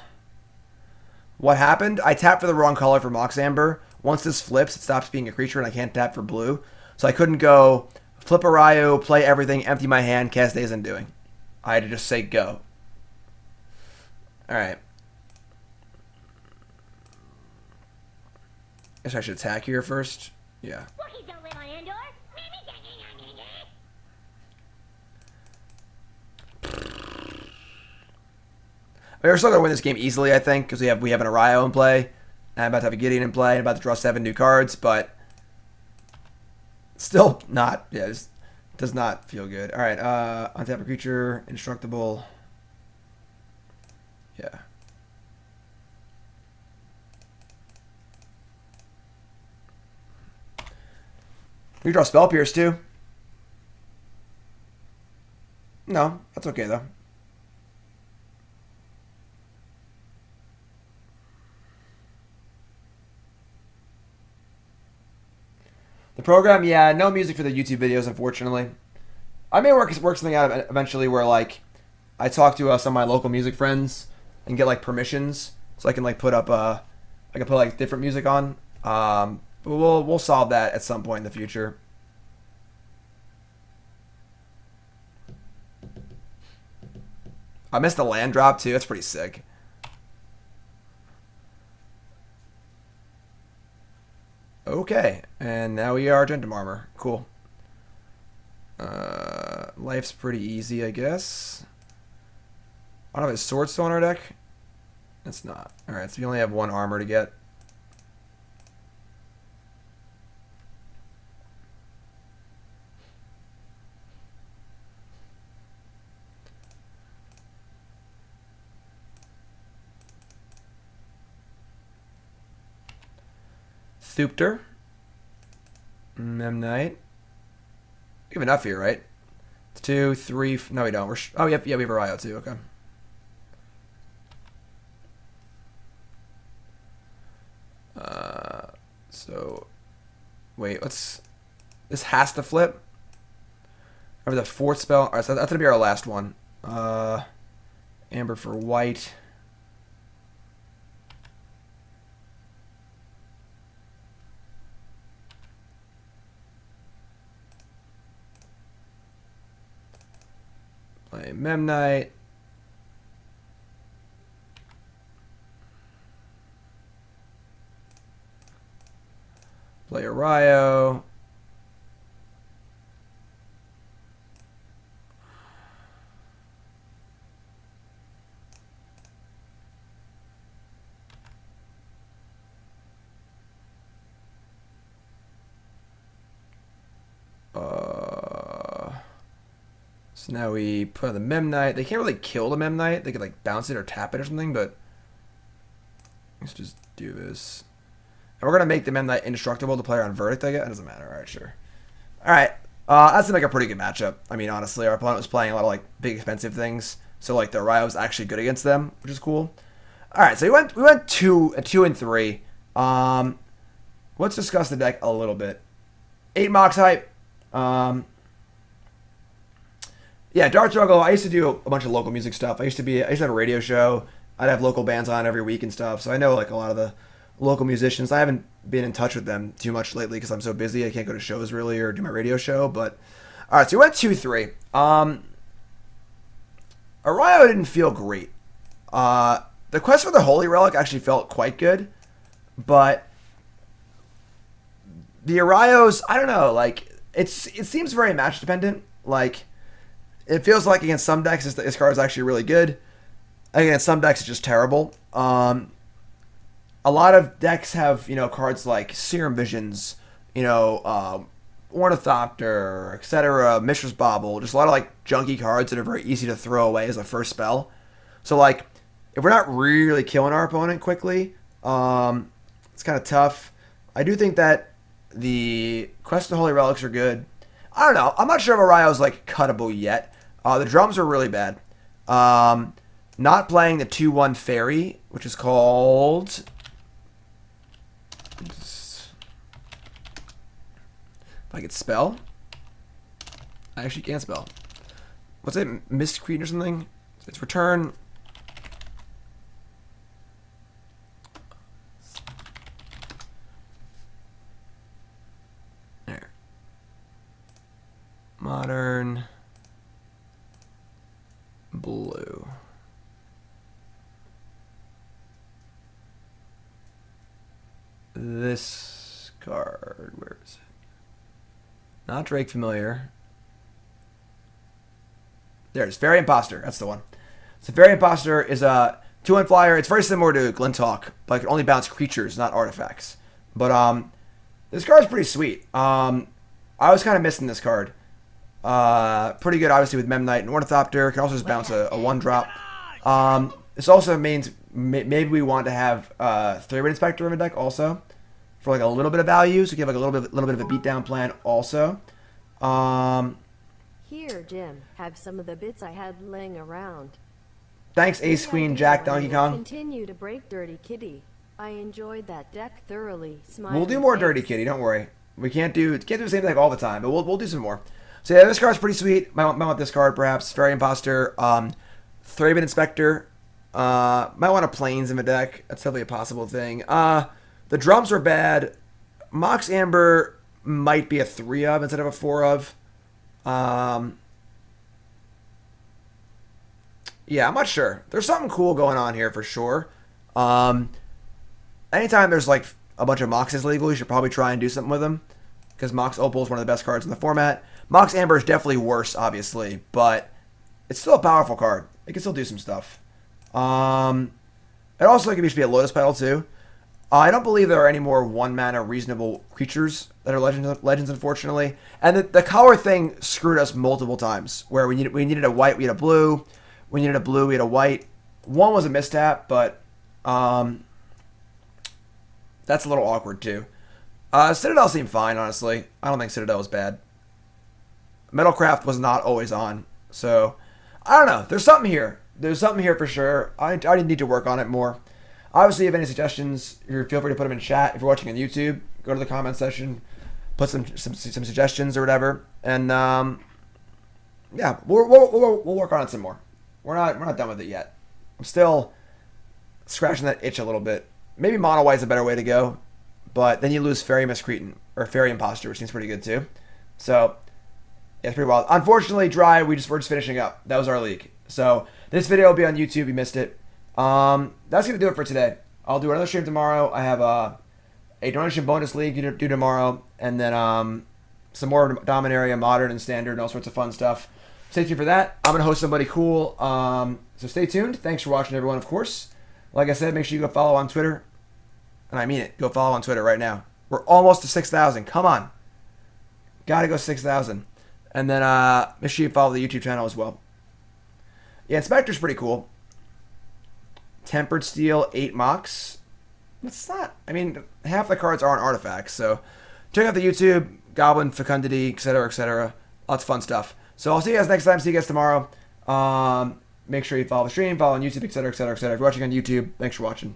What happened? I tapped for the wrong color for Mox Amber. Once this flips, it stops being a creature and I can't tap for blue. So I couldn't go flip Erayo, play everything, empty my hand, cast Days Undoing. I had to just say go. Alright. Guess I should attack here first. Yeah. We're still gonna win this game easily, I think, because we have an Erayo in play. And I'm about to have a Gideon in play. I'm about to draw 7 new cards, but still not. Yeah, this does not feel good. All right, untap a creature, indestructible. Yeah. We draw Spell Pierce too. No, that's okay though. The program, yeah, no music for the YouTube videos, unfortunately. I may work something out eventually where like I talk to some of my local music friends and get like permissions so I can like put up I can put like different music on. But we'll solve that at some point in the future. I missed the land drop too. That's pretty sick. Okay, and now we are Argentum Armor. Cool. Life's pretty easy, I guess. I don't have a sword still on our deck. It's not. Alright, so we only have one armor to get. Thupter. Memnite. We have enough here, right? It's 2, 3. No, we don't. Oh, yeah, we have Erayo too. Okay. So, wait. This has to flip. Remember the 4th spell. All right, so that's gonna be our last one. Amber for white. Play Memnite. Play Erayo. So now we put on the Memnite. They can't really kill the Memnite. They could like bounce it or tap it or something, but let's just do this. And we're going to make the Memnite indestructible to play on Verdict, I guess. It doesn't matter. All right, sure. All right. That's going to make a pretty good matchup. I mean, honestly, our opponent was playing a lot of like big expensive things. So like the Erayo was actually good against them, which is cool. All right, so we went 2 and 3. Let's discuss the deck a little bit. 8 Mox hype. Yeah, Dark Struggle. I used to do a bunch of local music stuff. I used to have a radio show. I'd have local bands on every week and stuff. So I know like a lot of the local musicians. I haven't been in touch with them too much lately because I'm so busy. I can't go to shows really or do my radio show. But all right, so we went 2-3. Erayo didn't feel great. The quest for the Holy Relic actually felt quite good, but the Erayos, I don't know. Like it seems very match dependent. Like it feels like against some decks this card is actually really good. Against some decks it's just terrible. A lot of decks have, cards like Serum Visions, Ornithopter, etc., Mishra's Bauble, just a lot of like junky cards that are very easy to throw away as a first spell. So like, if we're not really killing our opponent quickly, it's kind of tough. I do think that the Quest of the Holy Relics are good. I don't know. I'm not sure if Erayo is like cuttable yet. The drums are really bad. Not playing the 2/1 fairy, which is called. If I could spell. I actually can't spell. What's it? Miscreant or something? It's return. There. Modern. Blue. This card, where is it? Not Drake Familiar. There it is. Fairy Imposter. That's the one. So Fairy Imposter is a 2/1 flyer. It's very similar to Glint Hawk, but it can only bounce creatures, not artifacts. But this card's pretty sweet. I was kind of missing this card. Pretty good, obviously, with Memnite and Ornithopter. Can also just bounce a 1-drop. This also means maybe we want to have 3-Red Inspector in the deck also. for like a little bit of value, so you have like a little bit of a beatdown plan also. Here, Jim, have some of the bits I had laying around. Thanks, Ace Queen Jack Donkey Kong. Continue to break Dirty Kitty. I enjoyed that deck thoroughly. We'll do more Dirty Kitty, don't worry. We can't do the same thing all the time, but we'll do some more. So yeah, this card's pretty sweet. Might want this card perhaps. Fairy Imposter, Thraben Inspector. Might want a Plains in the deck. That's definitely a possible thing. The drums are bad. Mox Amber might be a 3 of instead of a 4 of. Yeah, I'm not sure. There's something cool going on here for sure. Anytime there's like a bunch of Moxes legal, you should probably try and do something with them. Because Mox Opal is one of the best cards in the format. Mox Amber is definitely worse, obviously. But it's still a powerful card. It can still do some stuff. It also can be a Lotus Petal too. I don't believe there are any more 1-mana reasonable creatures that are legends, unfortunately. And the color thing screwed us multiple times. Where we needed a white, we had a blue. We needed a blue, we had a white. One was a mistap, but that's a little awkward too. Citadel seemed fine, honestly. I don't think Citadel was bad. Metalcraft was not always on. So, I don't know. There's something here. There's something here for sure. I need to work on it more. Obviously, if you have any suggestions, feel free to put them in chat. If you're watching on YouTube, go to the comment section, put some suggestions or whatever, and yeah, we'll work on it some more. We're not done with it yet. I'm still scratching that itch a little bit. Maybe Mono White's a better way to go, but then you lose Fairy Miscreant or Fairy Imposter, which seems pretty good too. So yeah, it's pretty wild. Unfortunately, Dry, we're just finishing up. That was our league. So this video will be on YouTube. You missed it. That's gonna do it for today. I'll do another stream tomorrow. I have a donation bonus league to do tomorrow, and then some more Dominaria, Modern, and Standard, and all sorts of fun stuff. Stay tuned for that. I'm gonna host somebody cool. So stay tuned. Thanks for watching, everyone. Of course, like I said, make sure you go follow on Twitter, and I mean it. Go follow on Twitter right now. We're almost to 6,000. Come on, gotta go 6,000, and then make sure you follow the YouTube channel as well. Yeah, Inspector's pretty cool. Tempered Steel, 8 Mox. It's not... I mean, half the cards aren't artifacts, so check out the YouTube, Goblin, Fecundity, etc. Lots of fun stuff. So I'll see you guys next time. See you guys tomorrow. Make sure you follow the stream, follow on YouTube, etc. If you're watching on YouTube, thanks for watching.